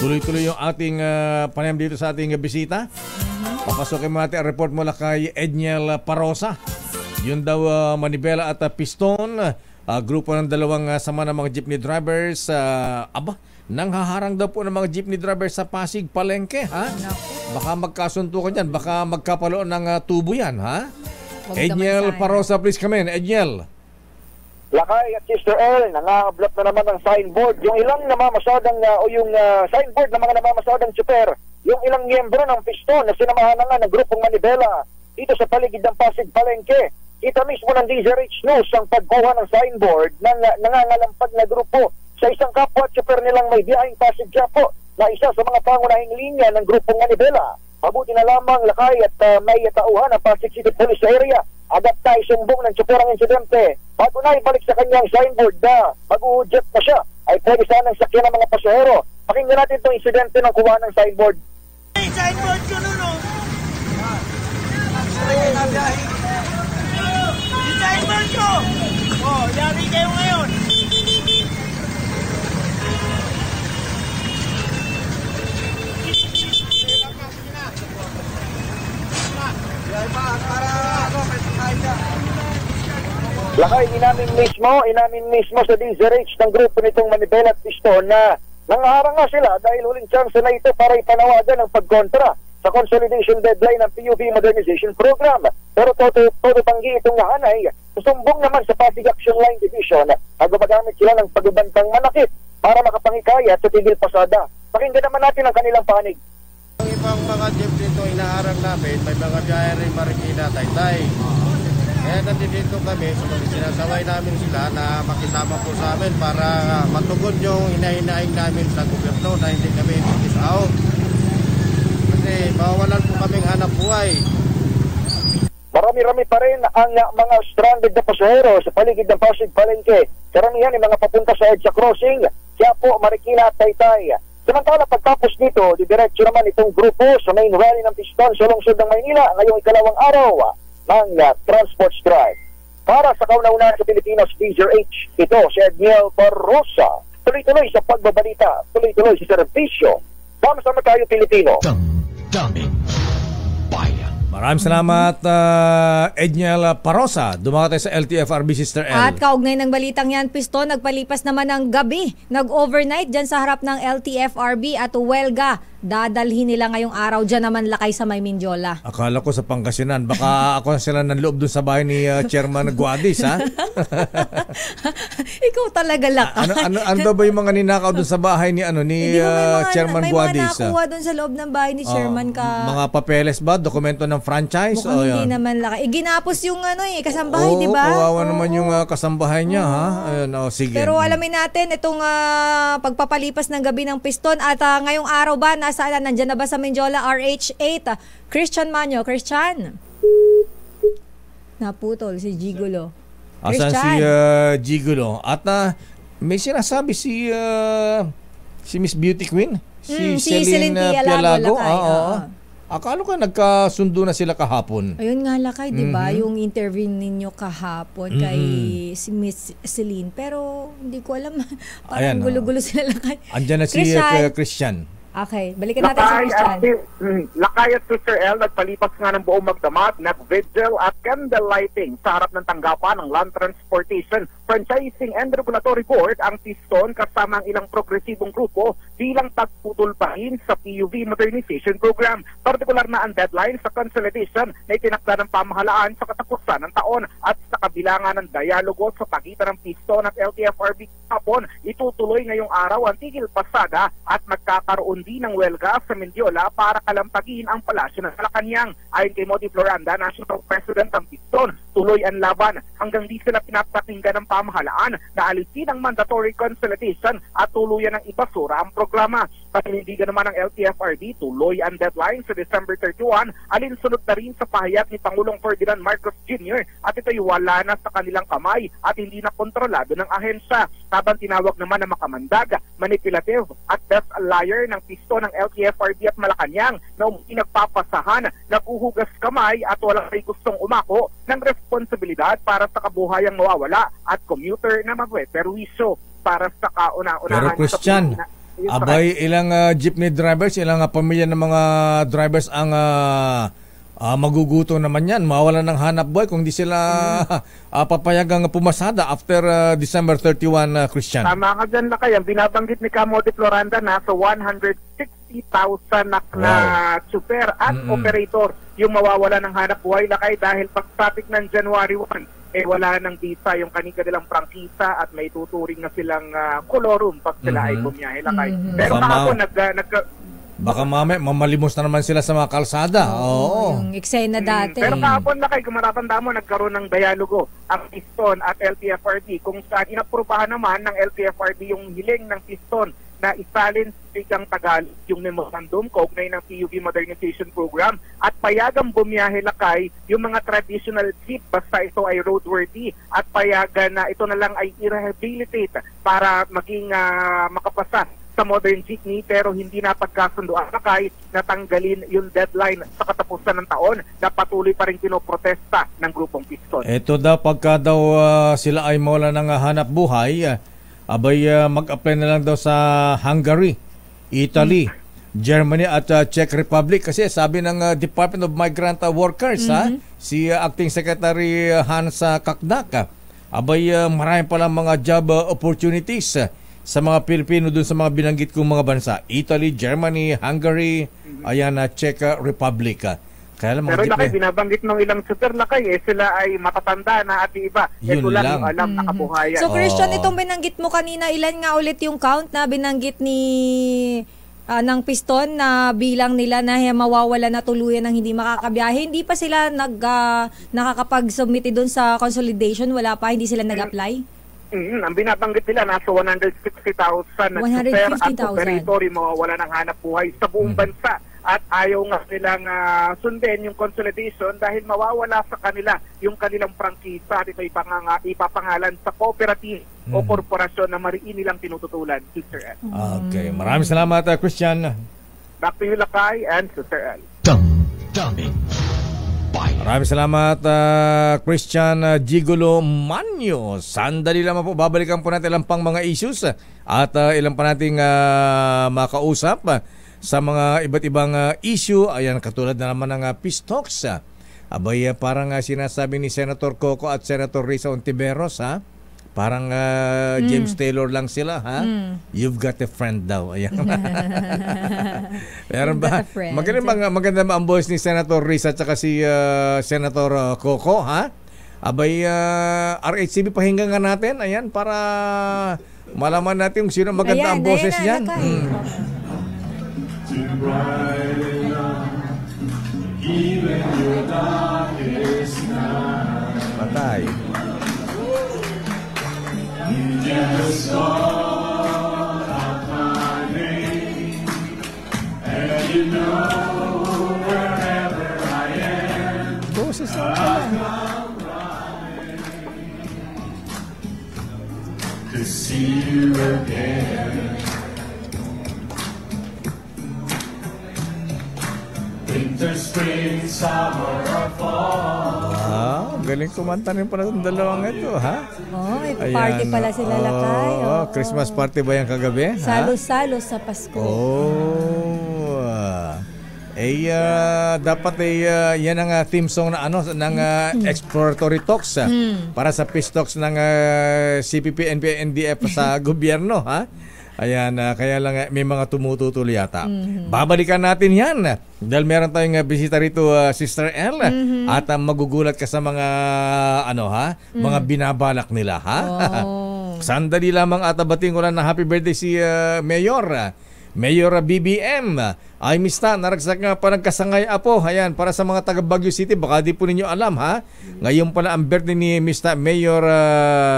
tuloy-tuloy yung ating panayam dito sa ating bisita. Papasukin mo natin ang report mula kay Edniel Parosa. Yun daw, Manibela at Piston. Grupo ng dalawang sama ng mga jeepney drivers. Nanghaharang daw po ng mga jeepney drivers sa Pasig, Palengke, ha? Baka magkasuntukan yan, baka magkapaloon ng tubo yan, ha? Edniel Parosa, please come in. Edniel.
Lakay at Sister L, nangablot na naman ang signboard. Yung ilang namamasadang, signboard ng mga namamasadang super, yung ilang miyembro ng Piston na sinamahan na nga ng grupong Manibela dito sa paligid ng Pasig, Palengke. Kita mismo ng DZRH News ang pagkuha ng signboard ng nangangalampag na grupo sa isang kapwa tsuper nilang may biyaheng Pasig Quiapo na isa sa mga pangunahing linya ng grupong Manibela. Mabuti na lamang lakay at may tauhan ang Pasig City Police sa area. Agad tayo sumbong ng tsuper ang insidente. Bago na ibalik sa kanyang signboard na mag-uudjet na siya, ay pwede sanang sakyan ng mga pasahero. Pakinggan natin itong insidente ng kuha ng signboard.
Hey, signboard ko nun, no? Yung signboard ko! Oh, yari kayo ngayon.
Lakay, inamin mismo sa DZRH ng grupo nitong Manibela at Piston na nangaharang nga sila dahil huling chance na ito para ipanawagan ng pagkontra sa consolidation deadline ng PUV Modernization Program. Pero todo tanggi itong nahanay, susumbong naman sa Pasig Action Line Division na gumagamit sila ng pagbabantang manakit para makapangikayat sa tigil pasada. Pakinggan naman natin ang kanilang panig.
Ang ibang mga jeep dito inaharang namin, may mga biyahe rin Marikina, Taytay. Kaya nandito kami, sinasaway namin sila na makisama po sa amin para matugon yung hinahinaing namin sa gobyerno na hindi kami is out. Kasi mawawalan po kaming hanap buhay.
Marami-rami pa rin ang mga stranded na pasahero sa paligid ng Pasig Palengke. Karamihan ay mga papunta sa EDSA Crossing, Quiapo, Marikina at Taytay. Samantala pagtapos nito, didiretso naman itong grupo sa main rally ng Piston sa lungsod ng Maynila ngayong ikalawang araw ng transport strike. Para sa kauna-unahan sa Pilipinas, DZRH, ito si Edniel Barrosa. Tuloy-tuloy sa pagbabalita, tuloy-tuloy sa serbisyo. Sama-sama tayo Pilipino.
Damdamin Bayan. Maraming salamat, Edniel Barrosa. Dumagat tayo sa LTFRB, Sister L.
At kaugnay ng balitang yan, Piston, nagpalipas naman ng gabi. Nag-overnight dyan sa harap ng LTFRB at Huelga. Dadalhin nila ngayong araw dyan naman lakay sa May Mindiola.
Akala ko sa Pangasinan. Baka ako sila ng loob dun sa bahay ni Chairman Guadis, ha?
Ikaw talaga lakay.
Ano ba yung mga ninakaw dun sa bahay ni Chairman Guadis?
May mga nakuha dun sa loob ng bahay ni Chairman ka.
Mga papeles ba? Dokumento ng franchise?
Mukhang hindi naman lakay. Ginapos yung kasambahay, di ba?
Kawawa naman yung kasambahay niya, ha? Ayun, sige.
Pero alamin natin itong pagpapalipas ng gabi ng Piston at ngayong araw ba nasaan? Nandyan na ba sa Mindiola RH8? Christian Manyo. Christian? Naputol si Gigulo.
Asan si Gigulo? At may sinasabi si Miss Beauty Queen? Si Celine Pialago. Akala ko nagkasundo na sila kahapon.
Ayun nga lakay, di ba? Yung interview ninyo kahapon kay si Miss Celine. Pero hindi ko alam. Parang gulo-gulo sila lakay.
Andyan na si Christian.
Okay, balikan natin si Christian.
Lakay at Sister L, nagpalipas nga ng buong magdamag, nag-vigil at candle lighting sa harap ng tanggapan ng Land Transportation Franchising and Regulatory Board ang Piston kasama ang ilang progresibong grupo bilang pagputol pa rin sa PUV Modernization Program. Partikular na ang deadline sa consolidation na itinakda ng pamahalaan sa katapusan ng taon at sa kabilangan ng dialogo sa pagitan ng Piston at LTFRB hapon, itutuloy ngayong araw ang tigil pasada at magkakaroon din ng welga sa Mindiola para kalampagin ang palasyo ng Malacanang. Ayon kay Modi Floranda, National President ng Piston, tuloy ang laban hanggang di sila pinapakinggan ng pamahalaan na alisin ang mandatory consolidation at tuluyan ng ibasura ang programa. Paninindigan naman ng LTFRB, tuloy ang deadline sa December 31, alinsunod na rin sa pahayag ni Pangulong Ferdinand Marcos Jr. at ito'y wala na sa kanilang kamay at hindi na kontrolado ng ahensya. Habang tinawag naman na makamandag, manipulative at best liar ng Piston ng LTFRB at Malacanang na nagpapasahan, naguhugas kamay at walang may gustong umako ng responsibilidad para sa kabuhayang mawawala at commuter na magweperwisyo para sa kauna-unahan.
Pero Christian, abay ilang jeepney drivers, ilang pamilya ng mga drivers ang maguguto naman yan, mawalan ng hanap buhay kung di sila papayagang pumasada after December 31, Christian.
Tama ka dyan na kayo. Binabanggit ni Camode Floranda na sa 160,000 na super at operator yung mawawala ng hanap buhay lakay dahil pagtapik ng January 1, wala nang visa yung kanilang prangkisa at may tuturing na silang kolorum pag sila ay bumiyahe lakay. Pero kahapon
Baka mamaya mamalimos na naman sila sa mga kalsada. Oo.
Yung eksena dati.
Pero kahapon na kung matatanda mo, nagkaroon ng dialogo ang Piston at LTFRB kung saan inaprubahan naman ng LTFRB yung hiling ng Piston na isalin sa wikang Tagalog yung memorandum kaugnay ng PUV modernization program at payagang bumiyahe lakay yung mga traditional jeep basta ito ay roadworthy at payagan na ito na lang ay i-rehabilitate para maging makapasa sa modern jeepney pero hindi na pagkasundo ang lakay na tanggalin yung deadline sa katapusan ng taon na patuloy pa rin pinoprotesta ng grupong Piston.
Ito daw pagka daw sila ay mawala ng hanap buhay, mag-apply na lang daw sa Hungary, Italy, Germany at Czech Republic kasi sabi ng Department of Migrant Workers si Acting Secretary Hans Kakdak, marami palang mga job opportunities sa mga Pilipino dun sa mga binanggit kong mga bansa. Italy, Germany, Hungary, Czech Republic. Kaya lang,
pero lakay, binabanggit ng ilang super lakay, sila ay matatanda na at iba. Ito lang yung alam na kabuhayan.
So Christian, itong binanggit mo kanina, ilan nga ulit yung count na binanggit ni ng Piston na bilang nila na mawawala na tuluyan ng hindi makakabiyahe? Hindi pa sila nakakapag-submit doon sa consolidation? Wala pa? Hindi sila nag-apply?
Ang binabanggit nila nasa 150,000 na super at operator mawawala ng hanap buhay sa buong bansa at ayaw nga nilang sundin yung consolidation dahil mawawala sa kanila yung kanilang prangkisa at ito ipapangalan sa cooperative o korporasyon na mariin nilang tinututulan. Sister L.
Okay, maraming salamat Christian.
Back to you Lakay and Sister L.
Maraming salamat Christian Gigolo Manyo. Sandali lamang po, babalikan po natin ilang pang mga issues at ilang pa nating makausap sa mga iba't ibang issue. Ayan, katulad na naman ng Peace Talks. Parang sinasabi ni Senator Coco at Senator Risa Ontiveros, parang James Taylor lang sila, You've got a friend daw. Ayan. Meron ba? Maganda ba ang voice ni Senator Risa at saka si Senator Coco, RHCB, pakinggan nga natin. Ayan, para malaman natin kung sino maganda ang boses niyan. Patay.
Just call out my name, and you know wherever I am,
boses
I'll come running to see you again. Winter, spring, summer, or fall.
Galing kumanta rin pala ng dalawang ito,
Party pala sila Lakay.
Christmas party ba yan kagabi?
Salos-salos sa Pasko.
Dapat yan ang theme song na ng exploratory talks para sa peace talks ng CPP, NDF sa gobyerno, Ayan, kaya lang may mga tumututol yata. Babalikan natin yan dahil meron tayong bisita rito, Sister L, at magugulat ka sa mga mga binabalak nila, Sandali lamang at bating ko lang na happy birthday si Mayor BBM. Ay mista, naragsak nga pa nagkasangay apo. Ayan, para sa mga taga Baguio City, baka di po ninyo alam, ngayon pala ang birthday ni Mr. Mayor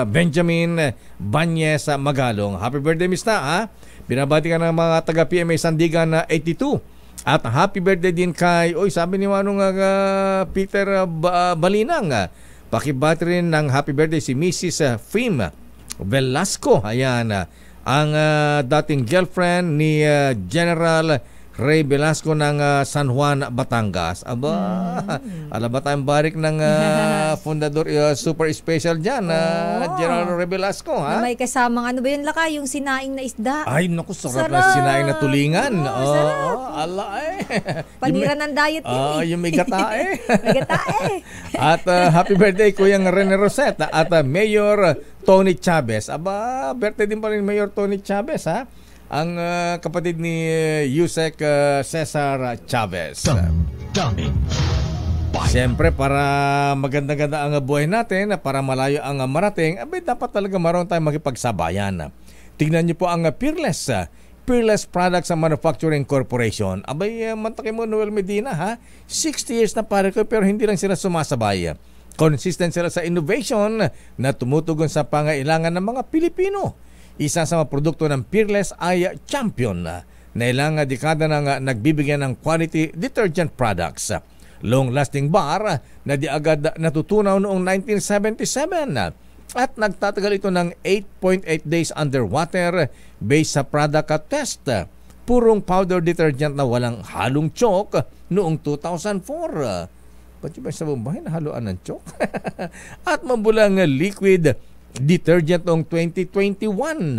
Benjamin Banyes Magalong. Happy birthday mista, Binabati ka ng mga taga PMA Sandigan 82. At happy birthday din kay, sabi ni Manong Peter Balinang, pakibati rin ng happy birthday si Mrs. Fim Velasco. Ayan, ang dating girlfriend ni General Ray Velasco ng San Juan, Batangas. Alam ba tayong barik ng fundador super special dyan, General Ray Velasco,
Na may kasamang ano ba yun Lakay, yung sinaing na isda.
Ay naku, sarap na sinaing na tulingan.
Panira ng diet yun.
Yung may gatae. At happy birthday Kuyang Rene Rosetta at Mayor Tony Chavez. Birthday din pa rin Mayor Tony Chavez, ang kapatid ni Yusek Cesar Chavez. Siyempre, para maganda-ganda ang buhay natin, para malayo ang marating, dapat talaga marunong tayong makipagsabayan. Tingnan niyo po ang Peerless Peerless Products and Manufacturing Corporation. Abay, mantakin mo Noel Medina ha. 60 years na pare ko pero hindi lang sila sumasabay. Consistent sila sa innovation na tumutugon sa pangailangan ng mga Pilipino. Isa sa mga produkto ng Peerless ay Champion na ilang dekada nang nagbibigyan ng quality detergent products. Long-lasting bar na di agad natutunaw noong 1977 at nagtatagal ito ng 8.8 days underwater based sa product test. Purong powder detergent na walang halong chalk noong 2004. Ba't yung ba sa Bombay na haluan ng chalk? At mabulang liquid detergent noong 2021.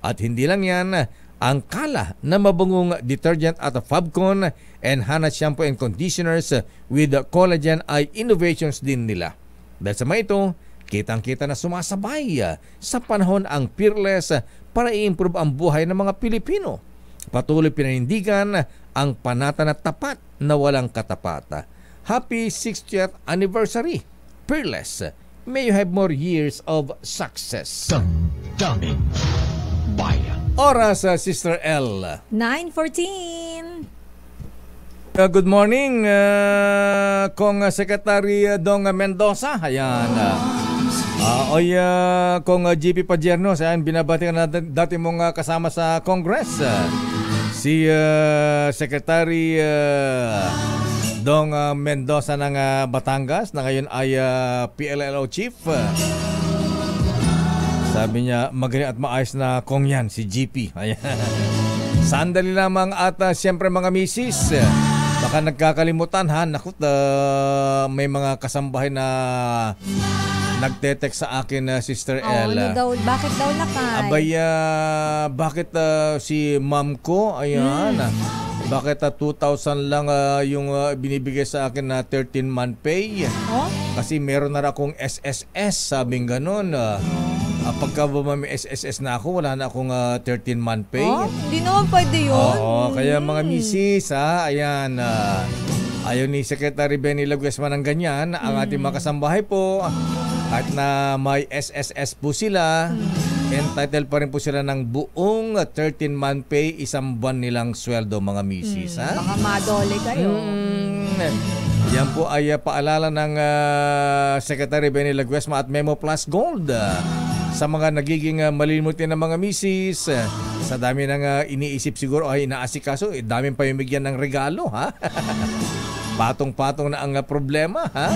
At hindi lang yan, ang Kala na mabungong detergent at Fabcon and Hana shampoo and conditioners with collagen ay innovations din nila. Dahil sa mga ito, kitang-kita na sumasabay sa panahon ang Peerless para i-improve ang buhay ng mga Pilipino. Patuloy pinanindigan ang panata na tapat na walang katapat. Happy 60th anniversary, Peerless. May you have more years of success.
Damdamin Bayan.
Oras, Sister L.
9:14.
Good morning, Kong Secretary Dong Mendoza. Ayan. Kong GP Pajerno, ayan, binabati ka na dati mong kasama sa Congress. Si Secretary Dong Mendoza ng Batangas na ngayon ay PLLO Chief. Sabi niya, magaling at maayos na Kong yan, si GP. Ayan. Sandali lamang at siyempre mga misis. Baka nagkakalimutan ha. Naku, may mga kasambahay na nagte-text sa akin, Sister L.
Ano daw, bakit daw lakay?
Abay, bakit si ma'am ko, ayan, bakit 2,000 lang yung binibigay sa akin na 13-month pay?
Oh?
Kasi meron na akong SSS, sabing ganun. Pagka may SSS na ako, wala na akong 13-month pay.
Oh, hindi naman pwede yun.
Oo, kaya mga misis, ayan, ayaw ni Secretary Benny Laguesma ng ganyan. Ang ating mga kasambahay po, kahit na may SSS po sila, entitled pa rin po sila ng buong 13-month pay, isang buwan nilang sweldo, mga misis.
Baka madole kayo.
Yan po ay paalala ng Secretary Benny Laguesma at Memo Plus Gold. Sa mga nagiging malilimutin ng mga misis, sa dami ng iniisip siguro ay inaasikaso, daming pamimigyan ng regalo, ha? Patong-patong na ang problema, ha?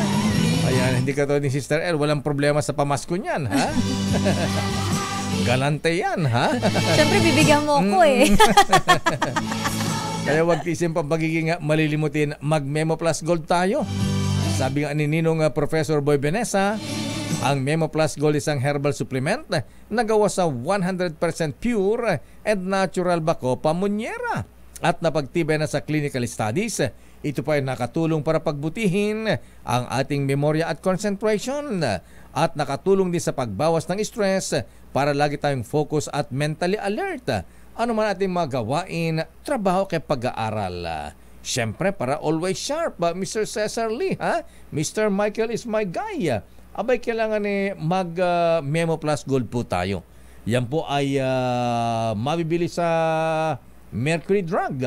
Ayan, hindi ka to ni Sister L, walang problema sa pamasko niyan, ha? Galante yan, ha?
Siyempre, bibigyan mo ko
Kaya wag tisin pa pagiging malilimutin, mag-Memo Plus Gold tayo. Sabi nga ni Ninong Professor Boy Benessa, ang Memo Plus Gold isang herbal supplement na gawa sa 100% pure and natural Bacopa monnieri at napagtibay na sa clinical studies. Ito pa ay nakatulong para pagbutihin ang ating memorya at concentration at nakatulong din sa pagbawas ng stress para lagi tayong focus at mentally alert. Ano man ating mga gawain, trabaho kay pag-aaral. Siyempre, para always sharp, Mr. Cesar Lee, ha? Mr. Michael is my guy. Abay, kailangan mag-Memo Plus Gold po tayo. Yan po ay mabibili sa Mercury Drug.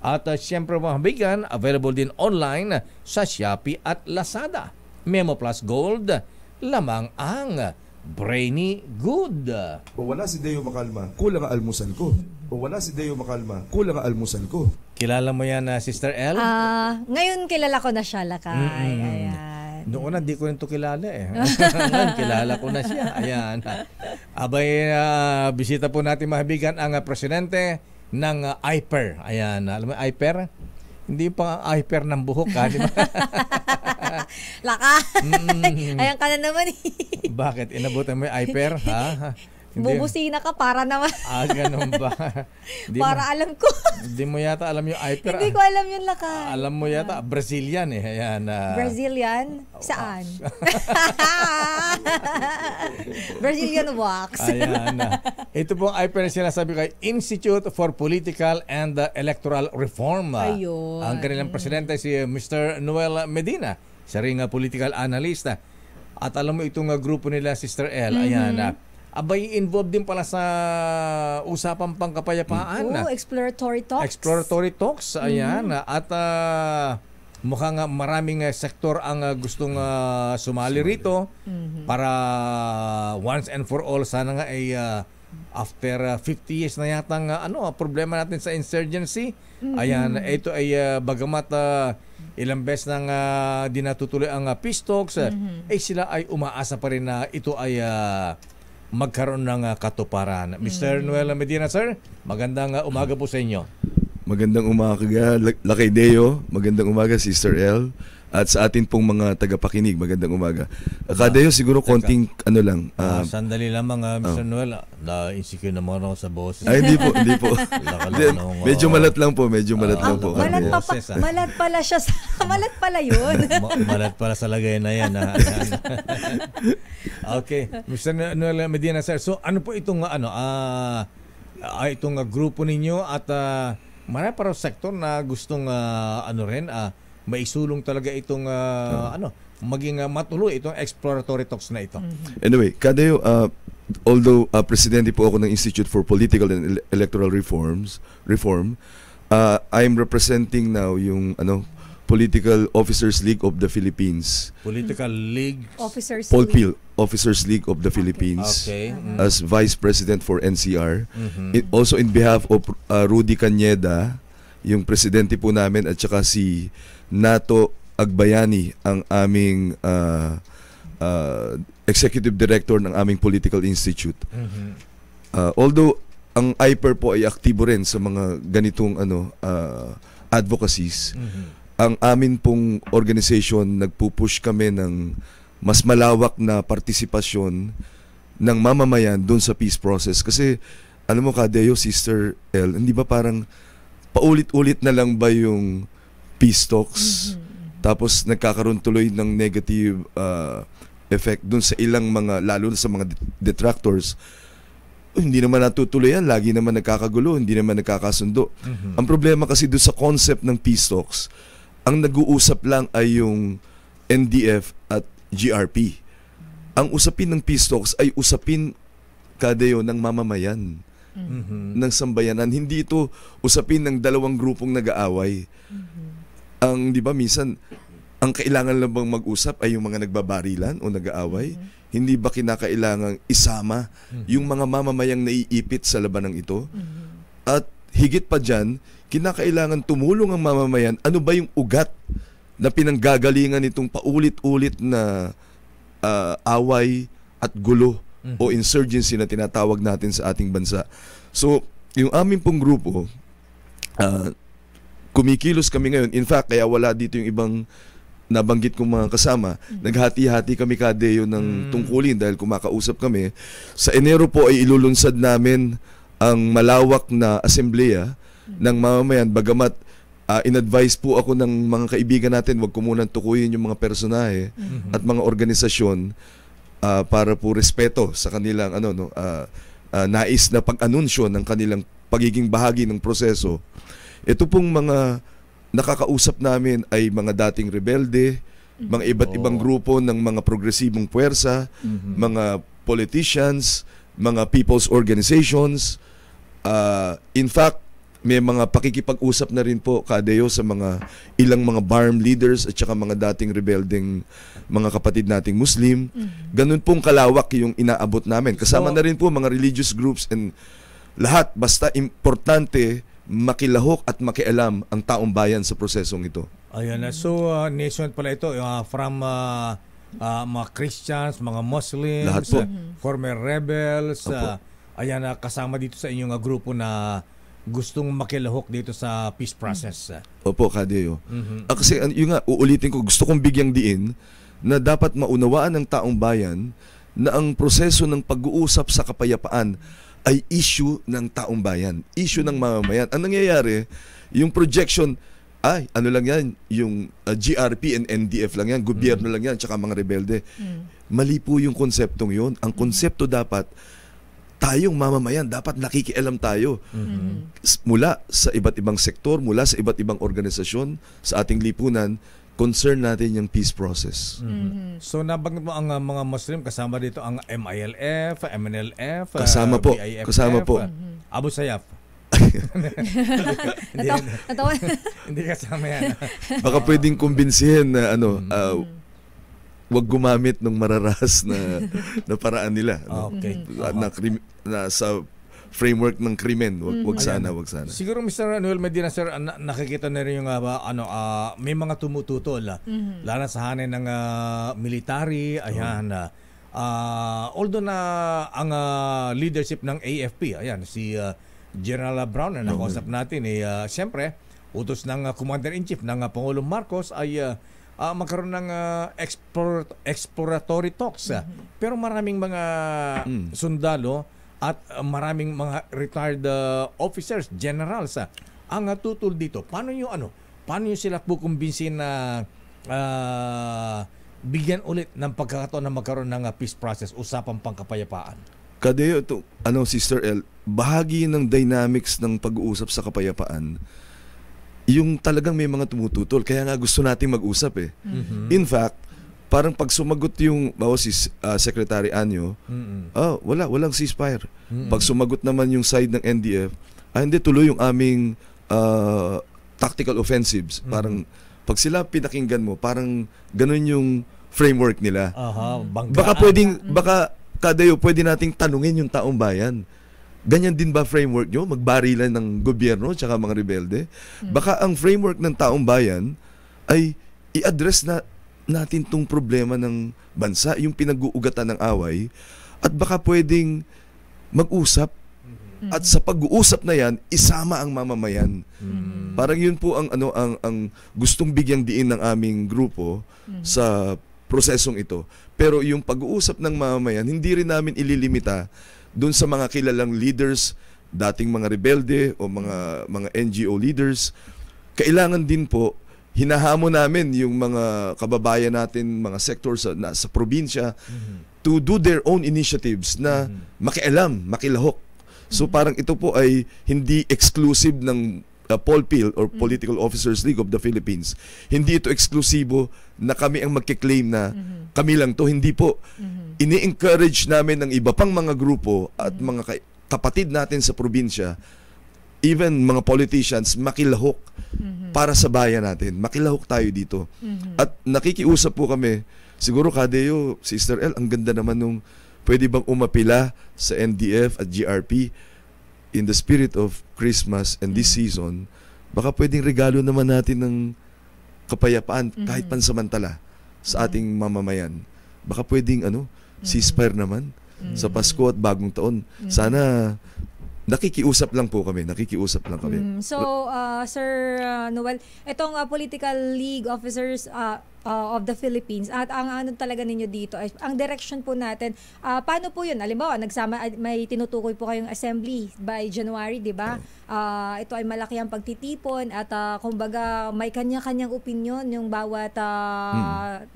At siyempre mga kaibigan, available din online sa Shopee at Lazada. Memo Plus Gold, lamang ang brainy good.
O wala si Deo Makalma, kulang ang almusal ko. O wala si Deo Makalma, kulang ang almusal ko.
Kilala mo yan, Sister L?
Ngayon kilala ko na siya, lakay. Ayan.
Noon na, di ko rin ito kilala Ngayon, kilala ko na siya. Ayan. Abay, bisita po natin mga kaibigan ang presidente ng IPER. Ayan. Alam mo, IPER? Hindi pa IPER ng buhok, ha? Di ba?
Laka. Ayan ka na naman.
Bakit? Inabutan mo yung IPER, ha?
Bubusina ka para naman.
Ganun ba?
Para alam ko.
Hindi mo yata alam yung IPER.
Hindi ko alam yun, Laka.
Alam mo yata, Brazilian Ayan.
Brazilian? Saan? Brazilian wax.
Ayan. Ito pong IPER na sinasabi kay Institute for Political and Electoral Reform.
Ayun.
Ang kanilang presidente si Mr. Noel Medina. Siya ring political analyst. At alam mo itong grupo nila, Sister L, ayan, abay involved din pala sa usapang pangkapayapaan.
Exploratory talks.
Exploratory talks, ayan. At mukhang maraming sektor ang gustong sumali rito para once and for all sana nga ay after 50 years na yatang problema natin sa insurgency. Ayan, ito ay bagamat ilang beses nang di natutuloy ang peace talks, sila ay umaasa pa rin na ito ay magkaroon ng katuparan. Mr. Noel Medina, sir, magandang umaga po sa inyo.
Magandang umaga, Lakay Deo. Magandang umaga, Sister L. At sa atin pong mga tagapakinig, magandang umaga. Kadeo, siguro konting
sandali lamang, Mr. Noel. Na-insecure naman ako sa boses.
Ay, hindi po. Medyo malat lang po,
Malat pala siya. Malat pala yun.
Malat pala sa lagay na yan. Okay. Mr. Noel Medina, sir. So, ano po itong, itong grupo ninyo at marami parang sektor na gustong, maisulong talaga itong maging matuloy itong exploratory talks na ito.
Anyway, Kadeo, although presidente po ako ng Institute for Political and Electoral Reform, I'm representing now yung Political Officers League of the Philippines.
Political League
Officers
League of the Philippines.
Okay.
As Vice President for NCR. Also in behalf of Rudy Cañeda, yung presidente po namin, at saka si Nato Agbayani, ang aming executive director ng aming political institute. Although ang IPER po ay aktibo rin sa mga ganitong advocacies, ang amin pong organization, nagpupush kami ng mas malawak na partisipasyon ng mamamayan doon sa peace process. Kasi alam mo, Kadeo, Sister L, hindi ba parang paulit-ulit na lang ba yung peace talks? Tapos nagkakaroon tuloy ng negative effect dun sa ilang mga, lalo na sa mga detractors. Hindi naman natutuloy yan, lagi naman nagkakagulo, hindi naman nagkakasundo. Ang problema kasi dun sa concept ng peace talks, ang nag-uusap lang ay yung NDF at GRP. Ang usapin ng peace talks ay usapin, Kadeo, ng mamamayan, ng sambayanan. Hindi ito usapin ng dalawang grupong nag-aaway. Ang, di ba, minsan, ang kailangan lang bang mag-usap ay yung mga nagbabarilan o nag-aaway? Hindi ba kinakailangang isama yung mga mamamayang naiipit sa labanang ito? At higit pa dyan, kinakailangan tumulong ang mamamayan. Ano ba yung ugat na pinanggagalingan nitong paulit-ulit na away at gulo o insurgency na tinatawag natin sa ating bansa? So, yung aming pong grupo, kumikilos kami ngayon. In fact, kaya wala dito yung ibang nabanggit kong mga kasama. Naghati-hati kami, Kadeo, ng tungkulin dahil kumakausap kami. Sa Enero po ay ilulunsad namin ang malawak na asembleya ng mamamayan. Bagamat in-advise po ako ng mga kaibigan natin, wag ko munang tukuyin yung mga personahe at mga organisasyon para po respeto sa kanilang nais na pag-anunsyo ng kanilang pagiging bahagi ng proseso. Ito pong mga nakakausap namin ay mga dating rebelde, mga iba't ibang grupo ng mga progresibong puwersa, mga politicians, mga people's organizations. In fact, may mga pakikipag-usap na rin po, Kadeo, sa mga ilang mga BARM leaders at saka mga dating rebeldeng mga kapatid nating Muslim. Ganun pong kalawak yung inaabot namin. Kasama na rin po mga religious groups and lahat. Basta importante makilahok at makialam ang taong bayan sa prosesong ito.
Ayan. So, nation pala ito from mga Christians, mga Muslims,
lahat po.
Former rebels. Ayan, kasama dito sa inyong grupo na gustong makilahok dito sa peace process.
Opo, Kadeo. Kasi yung nga, uulitin ko, gusto kong bigyang diin na dapat maunawaan ng taong bayan na ang proseso ng pag-uusap sa kapayapaan ay issue ng taong bayan, issue ng mamamayan. Ang nangyayari, yung projection, ano lang yan, yung GRP and NDF lang yan, gobyerno lang yan, tsaka mga rebelde. Mali po yung konseptong yun. Ang konsepto dapat, tayong mamamayan, dapat nakikialam tayo. Mula sa iba't ibang sektor, mula sa iba't ibang organisasyon sa ating lipunan, concern natin yung peace process.
So nabanggit mo ang mga Muslim, kasama dito ang MILF, MNLF,
Kasama po.
BIFF,
Kasama po.
Abu Sayyaf. Hindi kasama yan.
Baka pwedeng kumbinsihin na wag gumamit ng mararahas na paraan nila.
Okay.
Na sa framework ng krimen, wag sana.
Siguro Mr. Noel Medina, sir, nakikita na rin yung may mga tumututol, lalo sa hanay ng military, ayan. Although na ang leadership ng AFP, ayan, si General Brown na nakausap natin, siyempre, utos ng Commander-in-Chief ng Pangulong Marcos ay magkaroon ng exploratory talks. Pero maraming mga sundalo at maraming mga retired officers, generals, ang tutol dito. Paano yung sila kukumbinsin na bigyan ulit ng pagkakataon na magkaroon ng peace process, usapang pangkapayapaan?
Kadeo, Sister L, bahagi ng dynamics ng pag-uusap sa kapayapaan, yung talagang may mga tumututol. Kaya nga gusto nating mag-usap eh. In fact, parang pag sumagot yung si Secretary Anyo, walang ceasefire. Pag sumagot naman yung side ng NDF, hindi, tuloy yung aming tactical offensives. Parang pag sila pinakinggan mo, parang ganun yung framework nila. Baka Kadeo, pwede nating tanungin yung taong bayan. Ganyan din ba framework nyo? Magbarilan ng gobyerno tsaka mga rebelde? Baka ang framework ng taong bayan ay i-address natin tong problema ng bansa, yung pinag-uugatan ng away, at baka pwedeng mag-usap, at sa pag-uusap na yan, isama ang mamamayan. Parang yun po ang gustong bigyang diin ng aming grupo sa prosesong ito. Pero yung pag-uusap ng mamamayan, hindi rin namin ililimita doon sa mga kilalang leaders, dating mga rebelde o mga NGO leaders. Kailangan din po, hinahamon namin yung mga kababayan natin, mga sectors sa probinsya, to do their own initiatives na makialam, makilahok. So parang ito po ay hindi exclusive ng POLPIL or Political Officers League of the Philippines. Hindi ito eksklusibo na kami ang magkiklaim na kami lang to. Hindi po. Ini-encourage namin ng iba pang mga grupo at mga kapatid natin sa probinsya, even mga politicians, makilahok para sa bayan natin. Makilahok tayo dito. At nakikiusap po kami, siguro Kadeo, Sister L, ang ganda naman nung pwede bang umapila sa NDF at GRP in the spirit of Christmas and this season, baka pwedeng regalo naman natin ng kapayapaan kahit pansamantala sa ating mamamayan. Baka pwedeng ceasefire naman sa Pasko at Bagong Taon. Sana nakikiusap lang kami.
So, Sir Noel, itong Political League Officers of the Philippines, at ang talaga ninyo dito ay ang direction po natin, paano po yun? Halimbawa, may tinutukoy po kayong assembly by January, di ba? Ito ay malaki ang pagtitipon at kumbaga may kanya-kanyang opinion yung bawat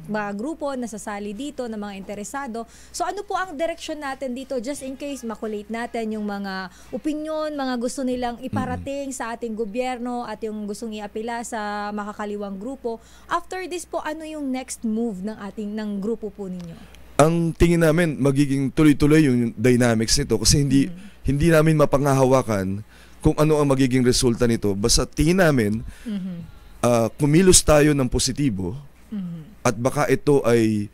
mga grupo na sasali dito, na mga interesado. So ano po ang direction natin dito just in case makulate natin yung mga opinion, mga gusto nilang iparating sa ating gobyerno at yung gustong iapila sa makakaliwang grupo. After this po, ano yung next move ng grupo po ninyo?
Ang tingin namin, magiging tuloy-tuloy yung dynamics nito kasi hindi namin mapangahawakan kung ano ang magiging resulta nito. Basta tingin namin, kumilos tayo ng positibo at baka ito ay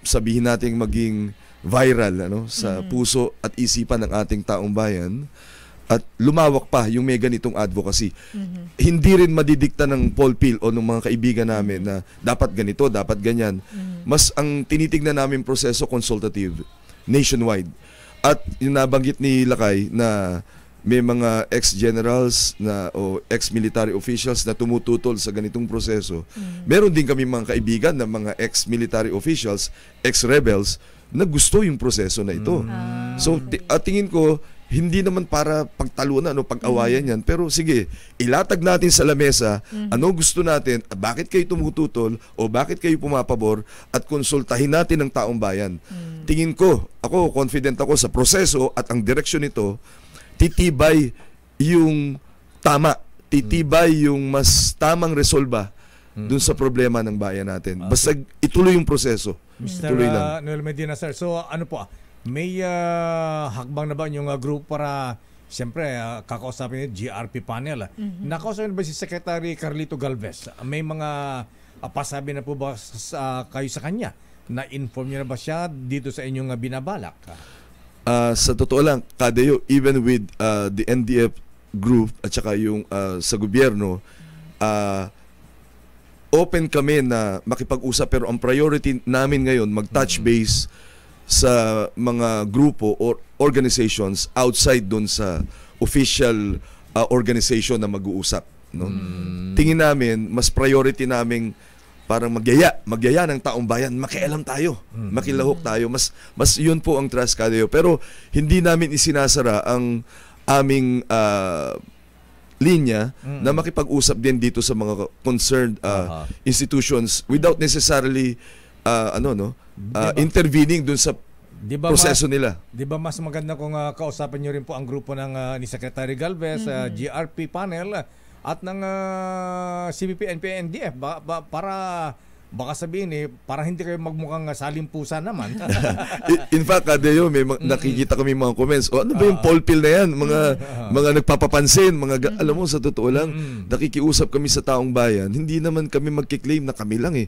sabihin natin maging viral sa puso at isipan ng ating taong bayan at lumawak pa yung may ganitong advocacy. Hindi rin madidikta ng POLPIL o ng mga kaibigan namin na dapat ganito, dapat ganyan. Mas ang tinitignan namin proseso consultative, nationwide. At yung nabanggit ni Lakay na may mga ex-generals o ex-military officials na tumututol sa ganitong proseso. Meron din kami mga kaibigan na mga ex-military officials, ex-rebels, na gusto yung proseso na ito. So, tingin ko, hindi naman para pagtalunan o pag-awayan yan. Pero sige, ilatag natin sa lamesa ano gusto natin, bakit kayo tumututol o bakit kayo pumapabor at konsultahin natin ang taong bayan. Tingin ko, ako confident ako sa proseso at ang direksyon nito, titibay yung tama, titibay yung mas tamang resolba dun sa problema ng bayan natin. Basta ituloy yung proseso.
Mr.
Tuloy lang.
Noel Medina, sir. So ano po, may hakbang na ba yung group para siyempre kakausapin yung GRP panel? Nakausapin ba si Secretary Carlito Galvez? May mga pasabi na po ba kayo sa kanya? Na-inform niyo na ba siya dito sa inyong binabalak?
Sa totoo lang, Kadeo, even with the NDF group at saka yung sa gobyerno, open kami na makipag-usap, pero ang priority namin ngayon mag-touch base sa mga grupo or organizations outside dun sa official organization na mag-uusap, no? Tingin namin mas priority naming parang magyaya ng taong bayan, makialam tayo, makilahok tayo. Mas yun po ang trust, Kadeo. Pero hindi namin isinasara ang aming linya na makipag-usap din dito sa mga concerned institutions without necessarily intervening dun sa proseso nila.
Di ba mas maganda kung kausapin nyo rin po ang grupo ng ni Secretary Galvez, GRP panel at ng CBP, NPA, NDF para baka sabihin para hindi kayo magmukhang salimpusa naman.
In fact, Kadeo, may nakikita kami mga comments. Ano ba yung poll pill na yan? Mga nagpapapansin, alam mo, sa totoo lang, nakikiusap kami sa taong bayan. Hindi naman kami magkiklaim na kami lang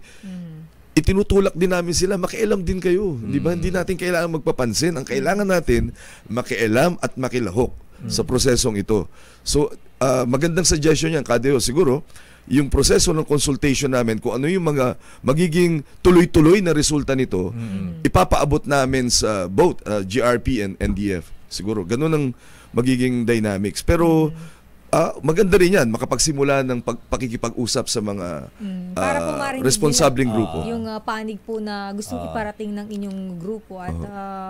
itinutulak din namin sila, makialam din kayo. Di ba? Hindi natin kailangan magpapansin. Ang kailangan natin, makialam at makilahok sa prosesong ito. So, magandang suggestion yan, Kadeo. Siguro, yung proseso ng consultation namin, kung ano yung mga magiging tuloy-tuloy na resulta nito, ipapaabot namin sa both GRP and NDF. Siguro, ganun ang magiging dynamics. Pero, maganda rin yan, makapagsimula ng pakikipag-usap sa mga responsableng grupo.
Yung panig po na gustong iparating ng inyong grupo at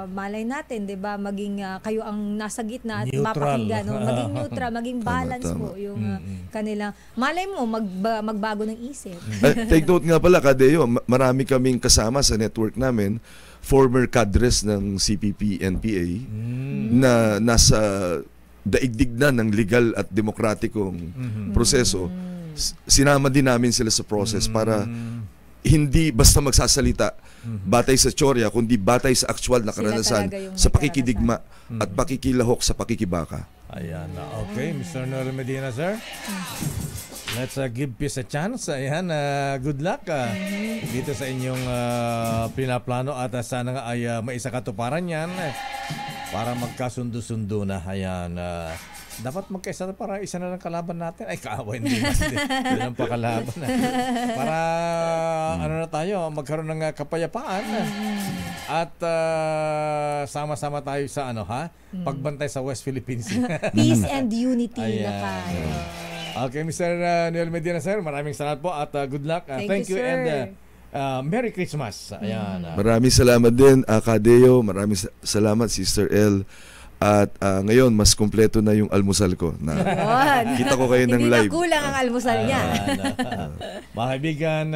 malay natin, 'di ba, maging kayo ang nasa gitna at mapakinggan, maging neutral, maging balance po yung kanilang, malay mo magbago ng isip.
Take note nga pala, Kadeo, marami kaming kasama sa network namin, former cadres ng CPP, NPA na nasa daigdig na ng legal at demokratikong proseso. Sinama din namin sila sa process para hindi basta magsasalita batay sa teorya, kundi batay sa actual na karanasan, sa pakikidigma at pakikilahok sa pakikibaka.
Ayan. Okay, Mr. Noel Medina, sir. Let's give peace a chance. Ayan, good luck dito sa inyong pinaplano at sana nga ay maisakatuparan yan para magkasundo-sundo na. Ayan, dapat magkaisa na para isa na lang kalaban natin. Ay, kaaway, hindi mas hindi lang pa kalaban. Para ano na tayo, magkaroon ng kapayapaan at sama-sama tayo sa pagbantay sa West Philippines.
Peace and unity na tayo.
Okay, Mr. Noel Medina, sir, maraming salamat po at good luck. Thank you
sir.
And Merry Christmas. Ayan.
Maraming salamat din, Kadeo. Maraming salamat, Sister L. At ngayon, mas kumpleto na yung almusal ko. Kita ko kayo ng live.
Hindi na kulang ang almusal niya.
Mga kaibigan,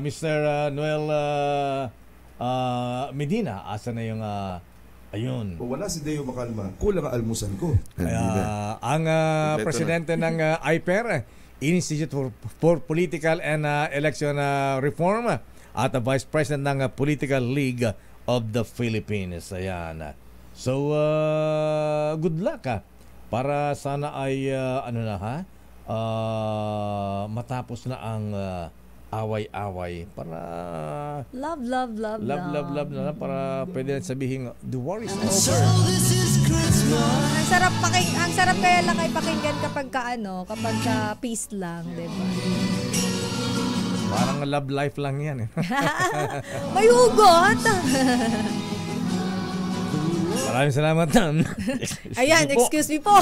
Mr. Noel Medina, asa na yung ayun.
Wala si Deo Makalma. Kulang ang almusal ko.
Ang presidente ng IPER, Institute for Political and Election Reform, at Vice President ng Political League of the Philippines. Ayan. So, good luck para sana ay matapos na ang away-away para
love
na para pwede na sabihin the war is over.
Ang sarap kaya lang ay pakinggan kapag peace lang, 'di ba?
Parang love life lang 'yan.
May hugot.
Maraming salamat.
Excuse me po.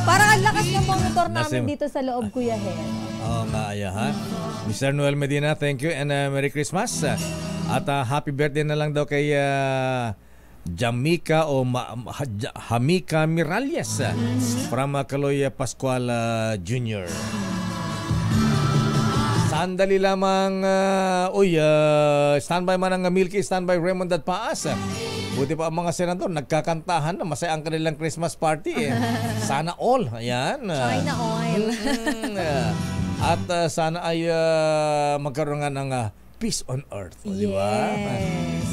Parang ang lakas ng monitor namin dito sa loob, Kuya Hen.
Oo nga, Mr. Noel Medina, thank you and Merry Christmas. At happy birthday na lang daw kay Jamika o Hamika Miralles from Caloy Pascual Jr. Sandali lamang, standby man ang Milky, standby Raymond at Paas. Buti pa ang mga senador, nagkakantahan na masaya ang kanilang Christmas party. Sana all. Ayan.
China oil.
At sana ay magkaroon nga ng peace on earth. Di ba?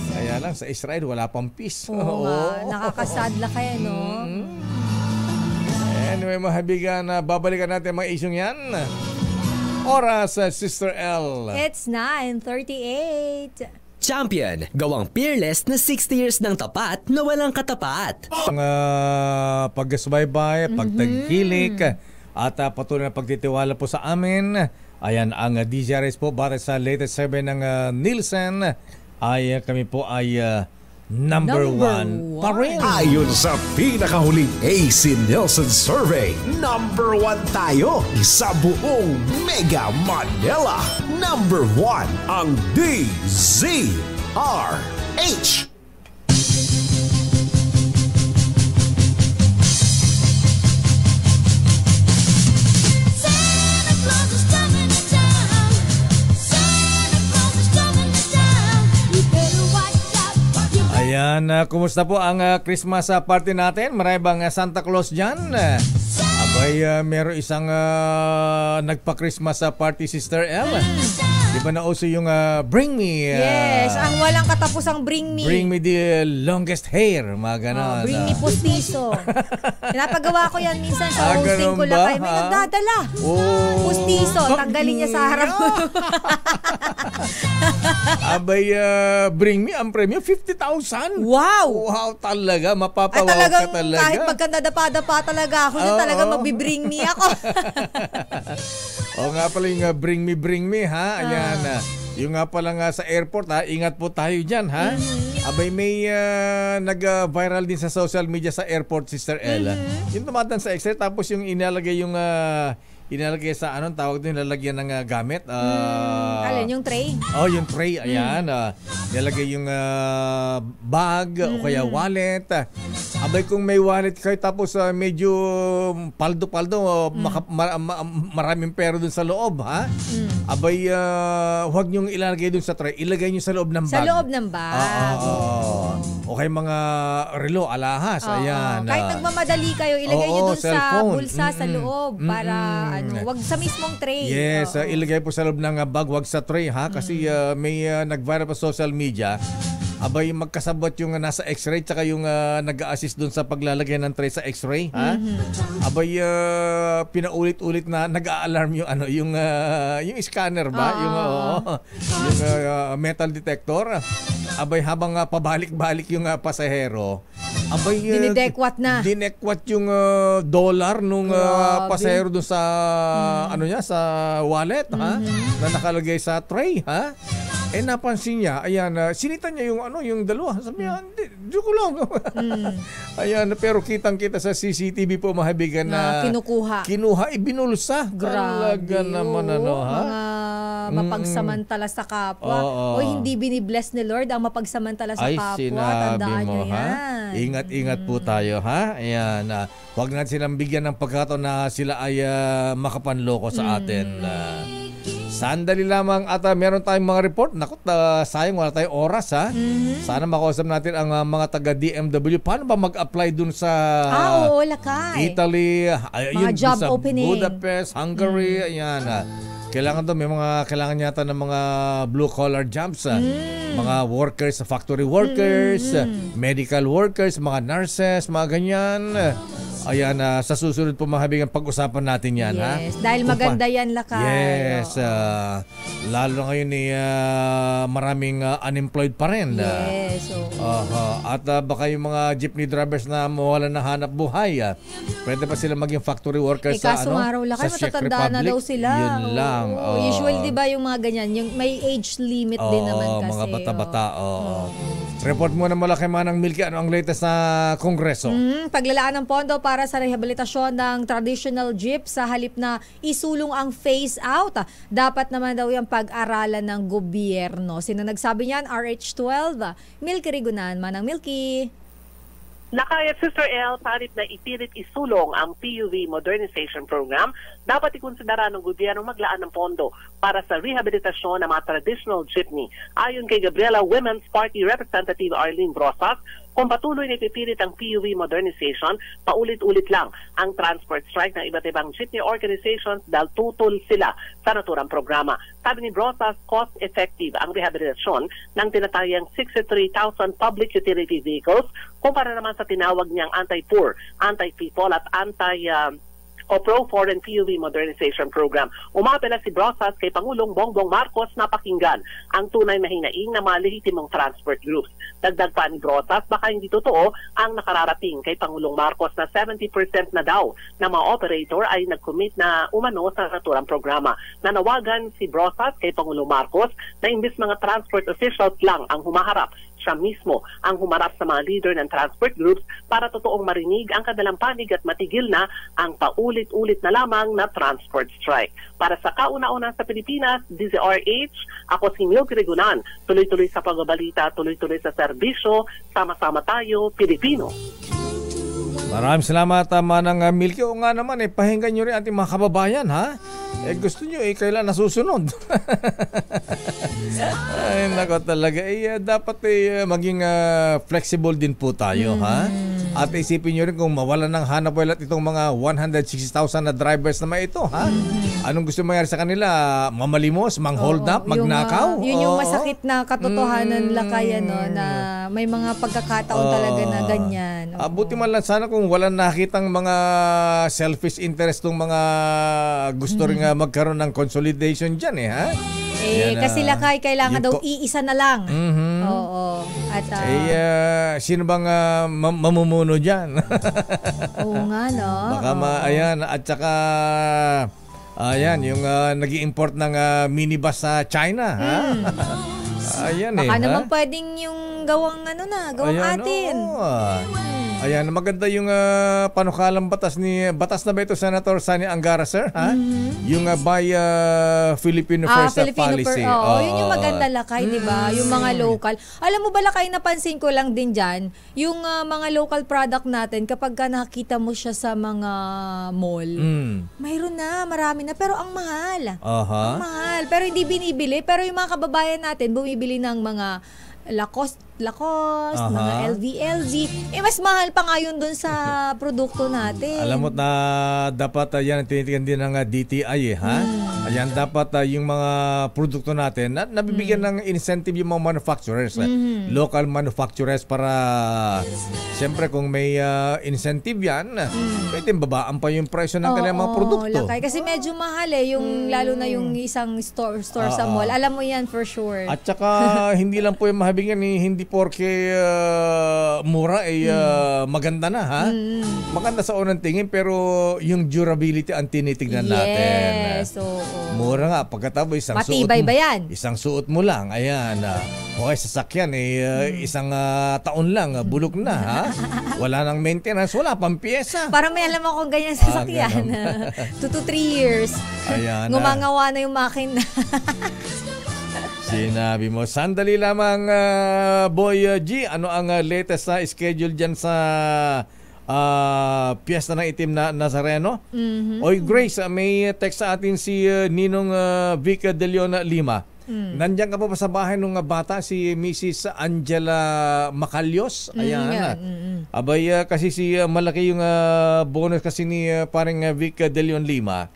Kaya lang sa Israel wala pang peace.
Oo nga, nakakasadla kaya, no?
Anyway, mga kaibigan, babalikan natin mga isyong yan. Oras, Sister L.
It's 9:38.
Champion, gawang peerless na 60 years ng tapat na walang katapat.
Ang pagsubaybay, pagtangkilik, at patuloy na pagtitiwala po sa amin. Ayan, ang DZRH po, batay sa latest survey ng Nielsen, ay kami po ay number one pa rin.
Ayon sa pinakahuling AC Nielsen Survey, number 1 tayo sa buong Mega Manila. Number 1 ang DZRH.
Ayan, kumusta po ang Christmas party natin? Marami bang Santa Claus dyan? Abay, meron isang nagpa-Christmas party, Sister L. Di ba nauso yung Bring Me?
Yes, ang walang katapusang Bring Me.
Bring Me the longest hair, mga ganon.
Bring Me pustiso. Pinapagawa ko yan minsan sa hosting ko lang. May nagdadala. Pustiso, tanggalin niya sa harap mo.
Abay, Bring Me, ang premyo, 50,000.
Wow!
Wow, talaga, mapapawaw ka talaga.
Kahit magkandadapa-dapa talaga ako, talaga magbibring me ako.
O nga pala yung Bring Me, ha? Ayan, yung nga pala nga sa airport, ha? Ingat po tayo dyan, ha? Abay, may nag-viral din sa social media sa airport, Sister Ella. Yung tumatan sa X-ray, tapos yung inalagay sa anong tawag doon, lalagyan ng gamit.
Alin, yung tray?
Yung tray, ayan. Nilagay yung bag o kaya wallet. Abay, kung may wallet kayo tapos medyo paldo-paldo, maraming pera doon sa loob, ha? Abay, huwag niyong ilalagay doon sa tray. Ilagay niyo sa loob ng bag.
Sa loob ng bag.
O kaya mga relo, alahas, ayan.
Kahit nagmamadali kayo, ilagay niyo doon sa bulsa sa loob para wag sa mismong tray.
Yes, ilagay po sa loob ng bag, wag sa tray, ha? Kasi may nag-viral pa social media. Abay, magkasabot yung nasa X-ray tsaka yung nag-a-assist doon sa paglalagay ng tray sa X-ray, ha? Abay, pinaulit-ulit na nag-a-alarm yung yung scanner ba? Yung metal detector. Abay, habang pabalik-balik yung pasahero, abay, dinekwat yung dollar nung pasahero doon sa sa wallet, ha? Na nakalagay sa tray, ha? Napansin niya, ayan, sinita niya yung dalawa. Sabi niya, hindi ko lang. Ayan, pero kitang-kita sa CCTV po, mahabigan na kinuha, ibinulsa. Talaga naman, ha?
Mga mapagsamantala sa kapwa. O hindi binibless ni Lord ang mapagsamantala sa kapwa. Tandaan niyo yan.
Ingat-ingat po tayo, ha? Ayan, huwag natin silang bigyan ng pagkataon na sila ay makapanloko sa atin. Sandali lamang at meron tayong mga report. Naku, sayang wala tayong oras, ha? Sana makausap natin ang mga taga DMW. Paano ba mag-apply dun sa Italy?
Mga job
sa
opening.
Budapest, Hungary. Ayan. Kailangan may mga kailangan yata ng mga blue-collar jobs. Mga workers, factory workers, medical workers, mga nurses, mga ganyan. Ayan, sa susunod po mga kaibigan, pag-usapan natin yan, ha?
Yes, dahil maganda yan, Lakay.
Yes, lalo ngayon maraming unemployed pa rin.
Yes.
At baka yung mga jeepney drivers na mawalan ng hanap buhay, pwede pa sila maging factory workers sa
kaso araw, Lakay,
sa Czech
matatanda na daw sila.
Yun lang.
Usually, di ba yung mga ganyan, yung may age limit din naman kasi.
Mga bata-bata. Report muna mula kay Manang Milky, ano ang latest na Kongreso?
Paglalaan ng pondo para sa rehabilitasyon ng traditional jeep sa halip na isulong ang phase out. Dapat naman daw yung pag-aralan ng gobyerno. Sino nagsabi niyan? RH12. Milky Rigunan, Manang Milky.
Nakaya, Sister L, parit na ipilit isulong ang PUV Modernization Program, dapat ikonsidera ng gobyerno maglaan ng pondo para sa rehabilitasyon ng mga traditional jeepney. Ayon kay Gabriela Women's Party Representative Arlene Brosas, kung patuloy na ipipilit ang PUV modernization, paulit-ulit lang ang transport strike ng iba't ibang jeepney organizations dahil tutol sila sa naturang programa. Sabi ni Brosas, cost-effective ang rehabilitasyon ng tinatayang 63,000 public utility vehicles kumpara naman sa tinawag niyang anti-poor, anti-people at o pro-foreign PUV modernization program. Umapela si Brosas kay Pangulong Bongbong Marcos na pakinggan ang tunay na hinaing ng mga lehitimong transport groups. Dagdag pa ni Brosas, baka hindi totoo ang nakararating kay Pangulong Marcos na 70% na daw na mga operator ay nag-commit na umano sa naturang programa. Nanawagan si Brosas kay Pangulong Marcos na imbis mga transport officials lang ang humaharap, siya mismo ang humarap sa mga leader ng transport groups para totoong marinig ang kanilang panig at matigil na ang paulit-ulit na lamang na transport strike. Para sa kauna-una sa Pilipinas, DZRH, ako si Milk Regunan. Tuloy-tuloy sa pagbabalita, tuloy-tuloy sa serbisyo, sama-sama tayo, Pilipino.
Maraming salamat, Manang Milky. O nga naman, pahinggan nyo rin ating mga kababayan, ha? Gusto nyo, kailan nasusunod? Ay, nako talaga. Dapat maging flexible din po tayo, ha? At isipin nyo rin kung mawalan ng hanap buhay at itong mga 160,000 na drivers naman ito, ha? Anong gusto mangyari sa kanila? Mamalimos, mang-hold up, magnakaw?
Yun yung masakit na katotohanan lakay, na may mga pagkakataon talaga na ganyan.
Buti man lang sana kung walang nakitang mga selfish interest ng mga gusto rin magkaroon ng consolidation dyan, ha?
Kasi lakay, kailangan daw iisa na lang. Oo. At,
sino bang mamumuno dyan?
Oo nga, no?
Baka ayan, at saka ayan, yung nag-i-import ng minibus sa China, ha? Ayan,
baka naman pwedeng yung gawang gawang ayan, atin.
Ayan, maganda yung panukalang batas na ba ito, Senator Sani Angara, sir? Ha? Yung by Filipino First policy.
Yun yung maganda lakay, di ba? Yung mga local. Alam mo ba lakay, napansin ko lang din dyan, yung mga local product natin, kapag nakita mo siya sa mga mall, mayroon na, marami na, pero ang mahal. Ang mahal. Pero hindi binibili. Pero yung mga kababayan natin, bumibili ng mga Lacoste, mga LV. Mas mahal pa nga yun dun sa produkto natin.
Alam mo na dapat yan tinitigan din ng DTI, ha? Ayan, dapat yung mga produkto natin nabibigyan ng incentive yung mga manufacturers, local manufacturers, para siyempre kung may incentive yan, pwede babaan pa yung presyo ng kanilang mga produkto.
Lakay. Kasi medyo mahal yung lalo na yung isang store sa mall. Alam mo yan for sure.
At saka hindi lang po yung mahabigyan, hindi porke mura maganda na, ha? Maganda sa unang tingin, pero yung durability ang tinitignan natin.
Yes,
mura nga, pagkatapos isang suot mo lang, ayan, okay, sasakyan isang taon lang, bulok na, ha? Wala nang maintenance, wala pang pyesa.
Parang may alam ako ganyan sa sasakyan. 2 to 3 years.
Ayan,
ngumangawa na yung makina.
Sinabi mo, sandali lamang, Boy G, ano ang latest na schedule dyan sa piyesta ng itim na Nazareno? Oy Grace, may text sa atin si Ninong Vic De Leon Lima. Nandiyan ka pa sa bahay nung bata, si Mrs. Angela Macalyos? Ayan. Abay, kasi malaki yung bonus kasi ni paring Vic De Leon Lima.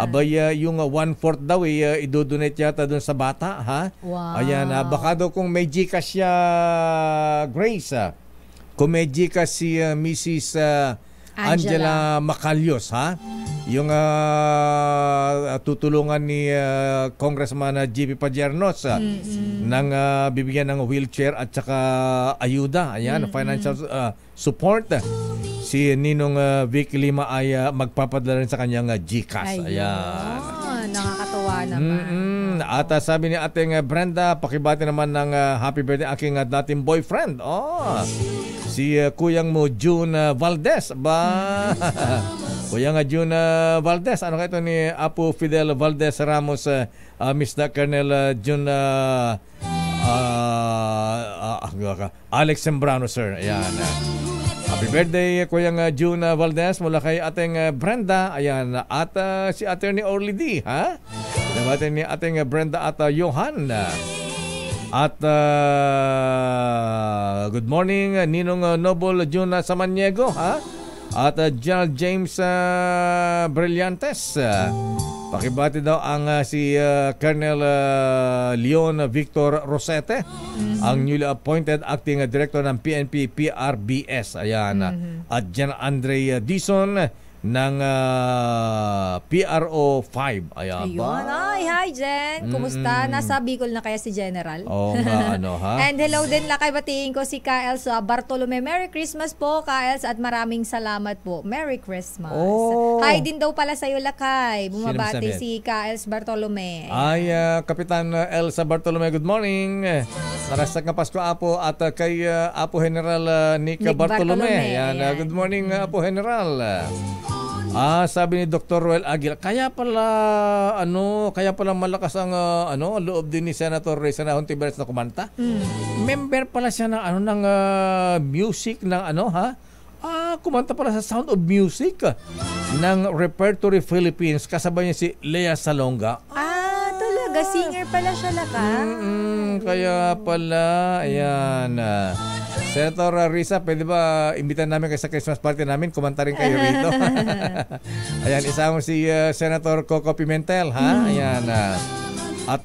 Abay, yung 1/4 daw idodonate yata doon sa bata, ha?
Wow.
Ayan, baka daw kung may Gcash siya, Grace, kung may Gcash si Mrs. Angela Macalyos, ha? Yung tutulungan ni Congressman JP Pajernos ng bibigyan ng wheelchair at saka ayuda, ayan, financial support. Si Ninong Vic Lima ay magpapadala rin sa kanyang Gcash. Ayan.
Nakakatuwa naman.
At sabi ni ating Brenda, pakibati naman ng happy birthday aking dating boyfriend. Si Kuyang mo June Valdez. Kuyang June Valdez. Ano kayo ni Apo Fidel Valdez Ramos, Mr. Colonel June Alex Sembrano, sir. Ayan. Happy birthday, Kuyang June Valdez, mula kay ating Brenda. Ayan. At si Attorney Orly D, ha? Nabati ni ating Brenda at Johan. At good morning, Ninong Noble Juna Samaniego, ha? At General James Brillantes. Pakibati daw ang si Colonel Leon Victor Rosete, ang newly appointed acting director ng PNP PRBS. Ayan. At General Andre Dizon ng PRO 5. Ayan ba?
Ay, hi Jen. Kumusta? Nasa Bicol na kaya si General?
Oo nga, ano ha?
And hello din lakay, batiin ko si Kaels Bartolome. Merry Christmas po, Kaels, at maraming salamat po. Merry Christmas.
Oh.
Hi din daw pala sa'yo lakay. Bumabati si Kaels Bartolome.
Ay, Kapitan Elsa Bartolome, good morning. Narasag na Pasko Apo at kay Apo General Nick Bartolome. Yan, good morning Apo General. Sabi ni Dr. Roel Aguila, kaya pala malakas ang loob din ni Senator Reza Hontiveros na kumanta. Member pala siya ng music ng kumanta pala sa Sound of Music ng Repertory Philippines, kasabay niya si Lea Salonga.
Talaga singer pala siya
Kaya pala, ayan. Senator Risa, pwede ba imbitan namin kayo sa Christmas party namin? Kumanta rin kayo rito. Ayan, isama si Senator Coco Pimentel, ha? Ayan. At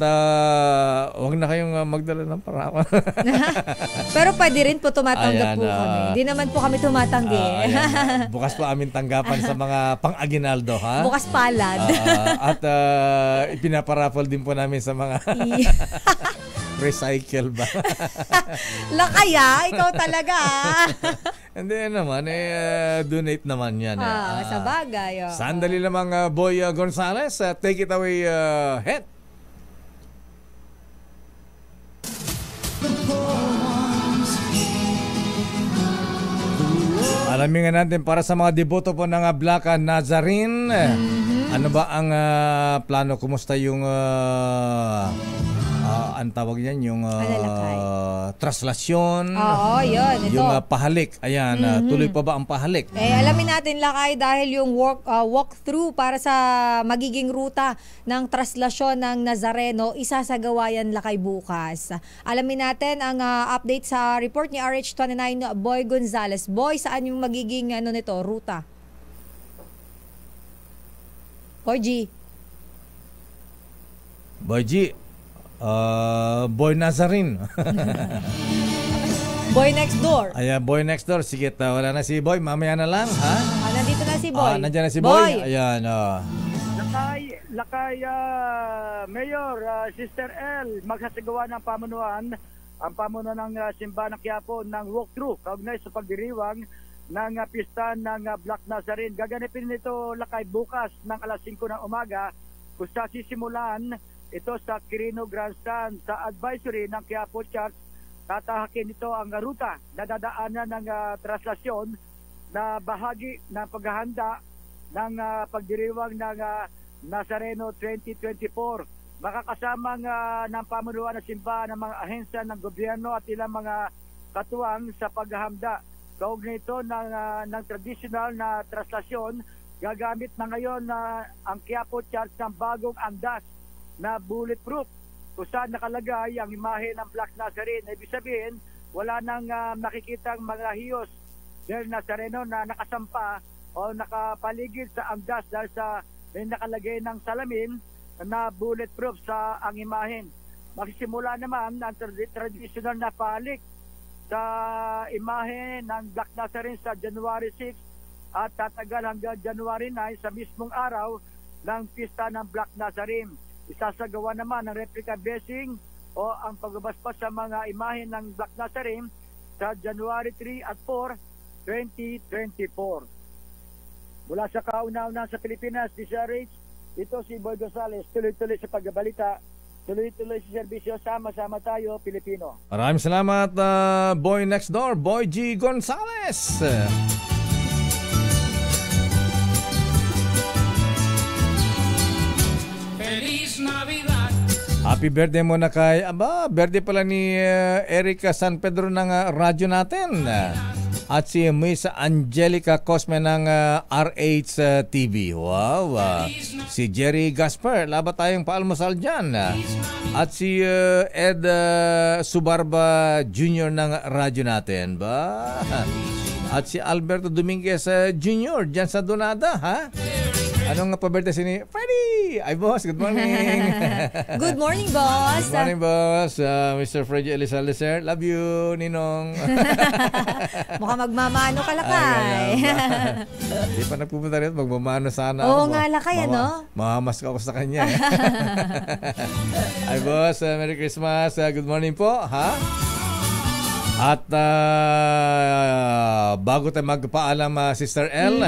huwag na kayong magdala ng parawan.
Pero pwede rin po tumatanggap po kami. Hindi naman po kami tumatanggi.
Bukas po aming tanggapan sa mga pang-aginaldo, ha?
Bukas palad.
At ipinaparapol din po namin sa mga recycle ba?
Lakaya, ikaw talaga.
Hindi naman, donate naman yan.
Sa bagay.
Sandali lamang, Boy Gonzales. Take it away, Het. Alamin nga natin para sa mga deboto po ng Black Nazarene. Ano ba ang plano? Kumusta yung ang tawag niyan, yung traslasyon?
Oo, yun. Ito.
Yung pahalik. Ayan, tuloy pa ba ang pahalik?
Alamin natin lakay dahil yung walkthrough para sa magiging ruta ng traslasyon ng Nazareno, isasagawa yan lakay bukas. Alamin natin ang update sa report ni RH29 Boy Gonzales. Boy, saan yung magiging nito, ruta? Boy G.
Boy G. Boy Nazarene.
Boy next door.
Ayan, Boy next door. Sige, wala na si Boy. Mamaya na lang, ha?
Nandito na si Boy.
Nandiyan na si Boy. Ayan,
Lakay, Mayor, Sister L, magsasagawa ng pamunuan, ang pamunuan ng Simbahan ng Quiapo ng walkthrough, kaugnay sa pagdiriwang ng pista ng Black Nazarene. Gaganapin nito lakay bukas ng alas 5 ng umaga, kung sa sisimulan ito sa Quirino Grandstand sa advisory ng Quiapo Church. Tatahakin ito ang ruta na dadaanan ng traslasyon na bahagi ng paghahanda ng pagdiriwang ng Nazareno 2024. Makakasamang ng pamunuan ng simbahan ng mga ahensya ng gobyerno at ilang mga katuwang sa paghahanda. Kaugnay ito ng traditional na traslasyon, gagamit na ngayon ang Quiapo Church ng bagong andas na bulletproof, kung saan nakalagay ang imahe ng Black Nazarene. Ibig sabihin, wala nang nakikitang mga hiyos del Nazareno na nakasampa o nakapaligid sa andas dahil sa may nakalagay ng salamin na bulletproof sa ang imahen. Magsisimula naman ang traditional na palik sa imahe ng Black Nazarene sa January 6 at tatagal hanggang January 9 sa mismong araw ng pista ng Black Nazarene. Isasagawa naman ang replica blessing o ang pagbabasbas sa mga imahe ng Black Nazarene sa January 3 at 4, 2024. Mula sa kauna-una sa Pilipinas, DCRH, ito si Boy Gonzales, tuloy-tuloy sa pagbabalita, tuloy-tuloy sa serbisyo, sama-sama tayo, Pilipino.
Maraming salamat, Boy Next Door, Boy G. Gonzales. Happy birthday muna kay, birthday pala ni Erica San Pedro ng radyo natin. At si Miss Angelica Cosme ng RH TV. Wow. Si Jerry Gasper, laba tayong paalmusal dyan. At si Ed Subarba Jr. ng radyo natin. Ba? At si Alberto Dominguez Jr. dyan sa Donada, ha? Anong pa-birthday si ni Freddy? Ay, boss, good morning.
Good morning, boss.
Good morning, boss. Mr. Freddy Elizalde, sir. Love you, Ninong.
Mukhang magmamano ka, Lakay.
Di pa nagpupunta rin. Magmamano sana.
Oo nga, Lakay, ano?
Mamamas ka ako sa kanya. Ay, boss. Merry Christmas. Good morning po, ha? At bago tayo magpaalam, Sister L,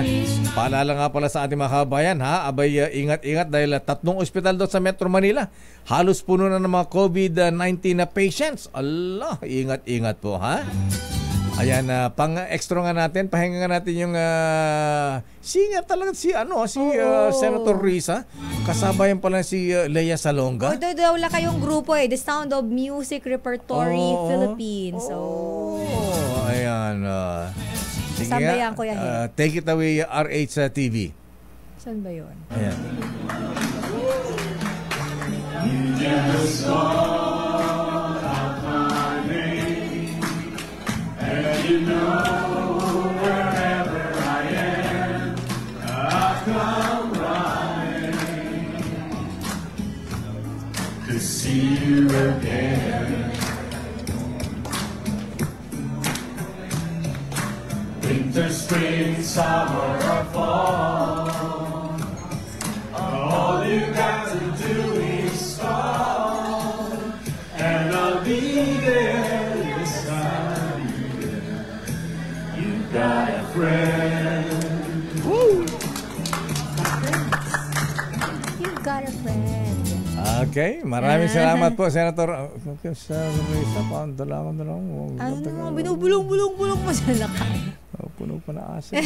paalala nga pala sa ating mga kabayan, ha? Abay, ingat-ingat dahil 3 ospital doon sa Metro Manila. Halos puno na ng mga COVID-19 na patients. Allah, ingat-ingat po, ha? Ayan, pang-extra nga natin, pahinga nga natin yung singer talaga si Senator Risa. Kasabayan pala si Lea Salonga.
Daw lang kayong grupo The Sound of Music Repertory Philippines.
Ayan. Sige
Sambayan ko yan.
Take it away, RH TV.
Saan ba yun?
Ayan.
You know, wherever I am, I come running to see you again. Winter, spring, summer, or fall, all you got to do is call, and I'll be there this time. Got a friend.
Woo! You've got a friend.
Okay, maraming salamat po, Senator.
Binubulong-bulong mo sa Lakay.
Puno pa na asim.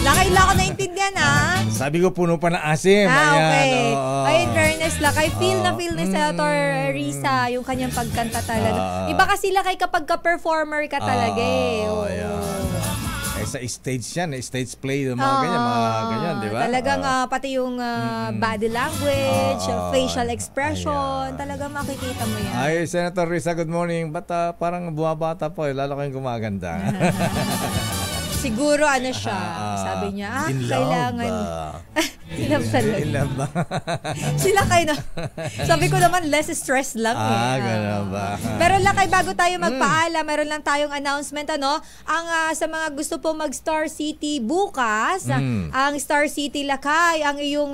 Lakay lang ako naintindihan, ha?
Sabi ko puno pa na asim.
Okay. Ay, in fairness, Lakay, feel ni Senator Risa yung kanyang pagkanta talaga. Iba kasi Lakay kapag ka-performer ka talaga
sa stage yan, stage play, mga ganyan, di ba?
Talagang pati yung body language, facial expression, talagang makikita mo yan.
Ay, Senator Risa, good morning. Ba't parang bumabata po, lalo kayong gumaganda.
Siguro siya, sabi niya,
in
kailangan... In love ba? Sila kayo na. Sabi ko naman, less stress lang.
Gano'n ba?
Pero Lakay, bago tayo magpaalam, meron lang tayong announcement, ang sa mga gusto po mag-Star City bukas, ang Star City Lakay, ang iyong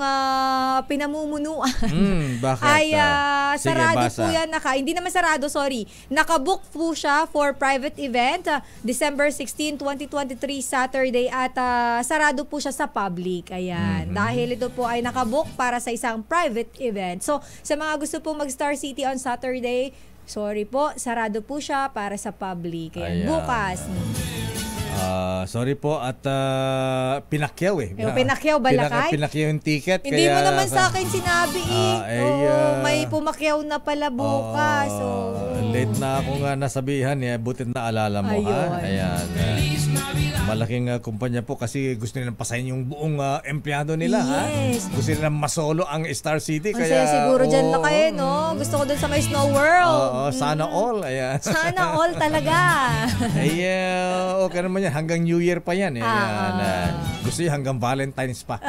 pinamumunuan.
Bakit?
Ay, sarado po yan. Hindi naman sarado, sorry. Nakabook po siya for private event, December 16, 2023, Saturday, at sarado po siya sa public. Ayan. Dahil ito po ay nakabook para sa isang private event. So, sa mga gusto po mag-Star City on Saturday, sorry po, sarado po siya para sa public. Ayan. Bukas.
Sorry po at pinakyaw
Pinakyaw ba, Lakay?
Pinakyaw yung ticket.
Hindi mo naman sa akin sinabi may pumakyaw na pala bukas.
Late na ako nga nasabihan butit na alala mo. Ayan. Malaking kumpanya po kasi gusto nilang pasayin yung buong empleyado nila.
Yes.
Gusto nilang masolo ang Star City.
Kaya siguro dyan na kayo, no? Gusto ko dun sa may Snow World.
Sana all. Ayan.
Sana all talaga.
Okay naman yan. Hanggang New Year pa yan. Gusto niyo hanggang Valentine's pa.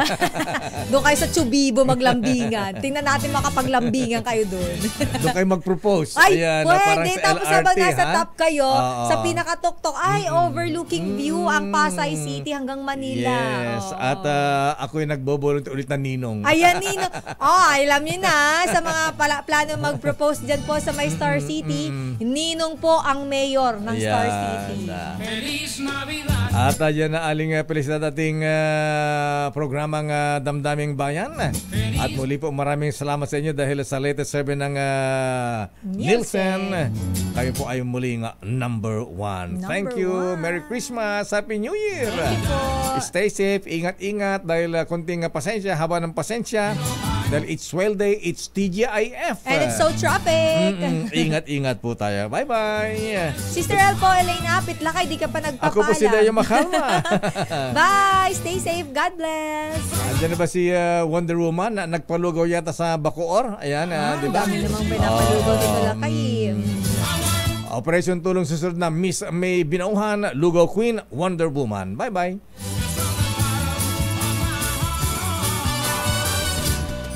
Doon kayo sa Chubibo maglambingan. Tingnan natin makapaglambingan kayo doon.
Doon kayo mag-propose.
Ay,
ayan,
pwede. Tapos habang nasa top kayo, sa
pinakatuktok,
overlooking view ang Pasay City hanggang Manila.
Yes. At ako yung nagbo-volunteer ulit na Ninong.
Ayan, Ninong. Alam niyo na, sa mga plano mag-propose dyan po sa may Star City, Ninong po ang mayor ng Star City.
At yan na aling felicidad ating programang Damdaming Bayan. At muli po maraming salamat sa inyo dahil sa latest survey ng Nielsen. Kayo po ay muling number 1. Thank you. Merry Christmas. Happy New Year. Stay safe. Ingat-ingat dahil konting pasensya, haba ng pasensya. Dahil it's swell day, it's TGIF.
And it's so traffic.
Ingat-ingat po tayo. Bye-bye.
Sister El po, Elena, Pitlakay, di ka pa nagpapaalam.
Ako po si Deo Makalma.
Bye! Stay safe. God bless.
Andiyan na ba si Wonder Woman na nagpalugaw yata sa Bacoor? Ayan, di ba?
Dami namang pinapalugaw dito lakay.
Operation Tulong susunod na Miss May Binauhan, Lugaw Queen, Wonder Woman. Bye-bye.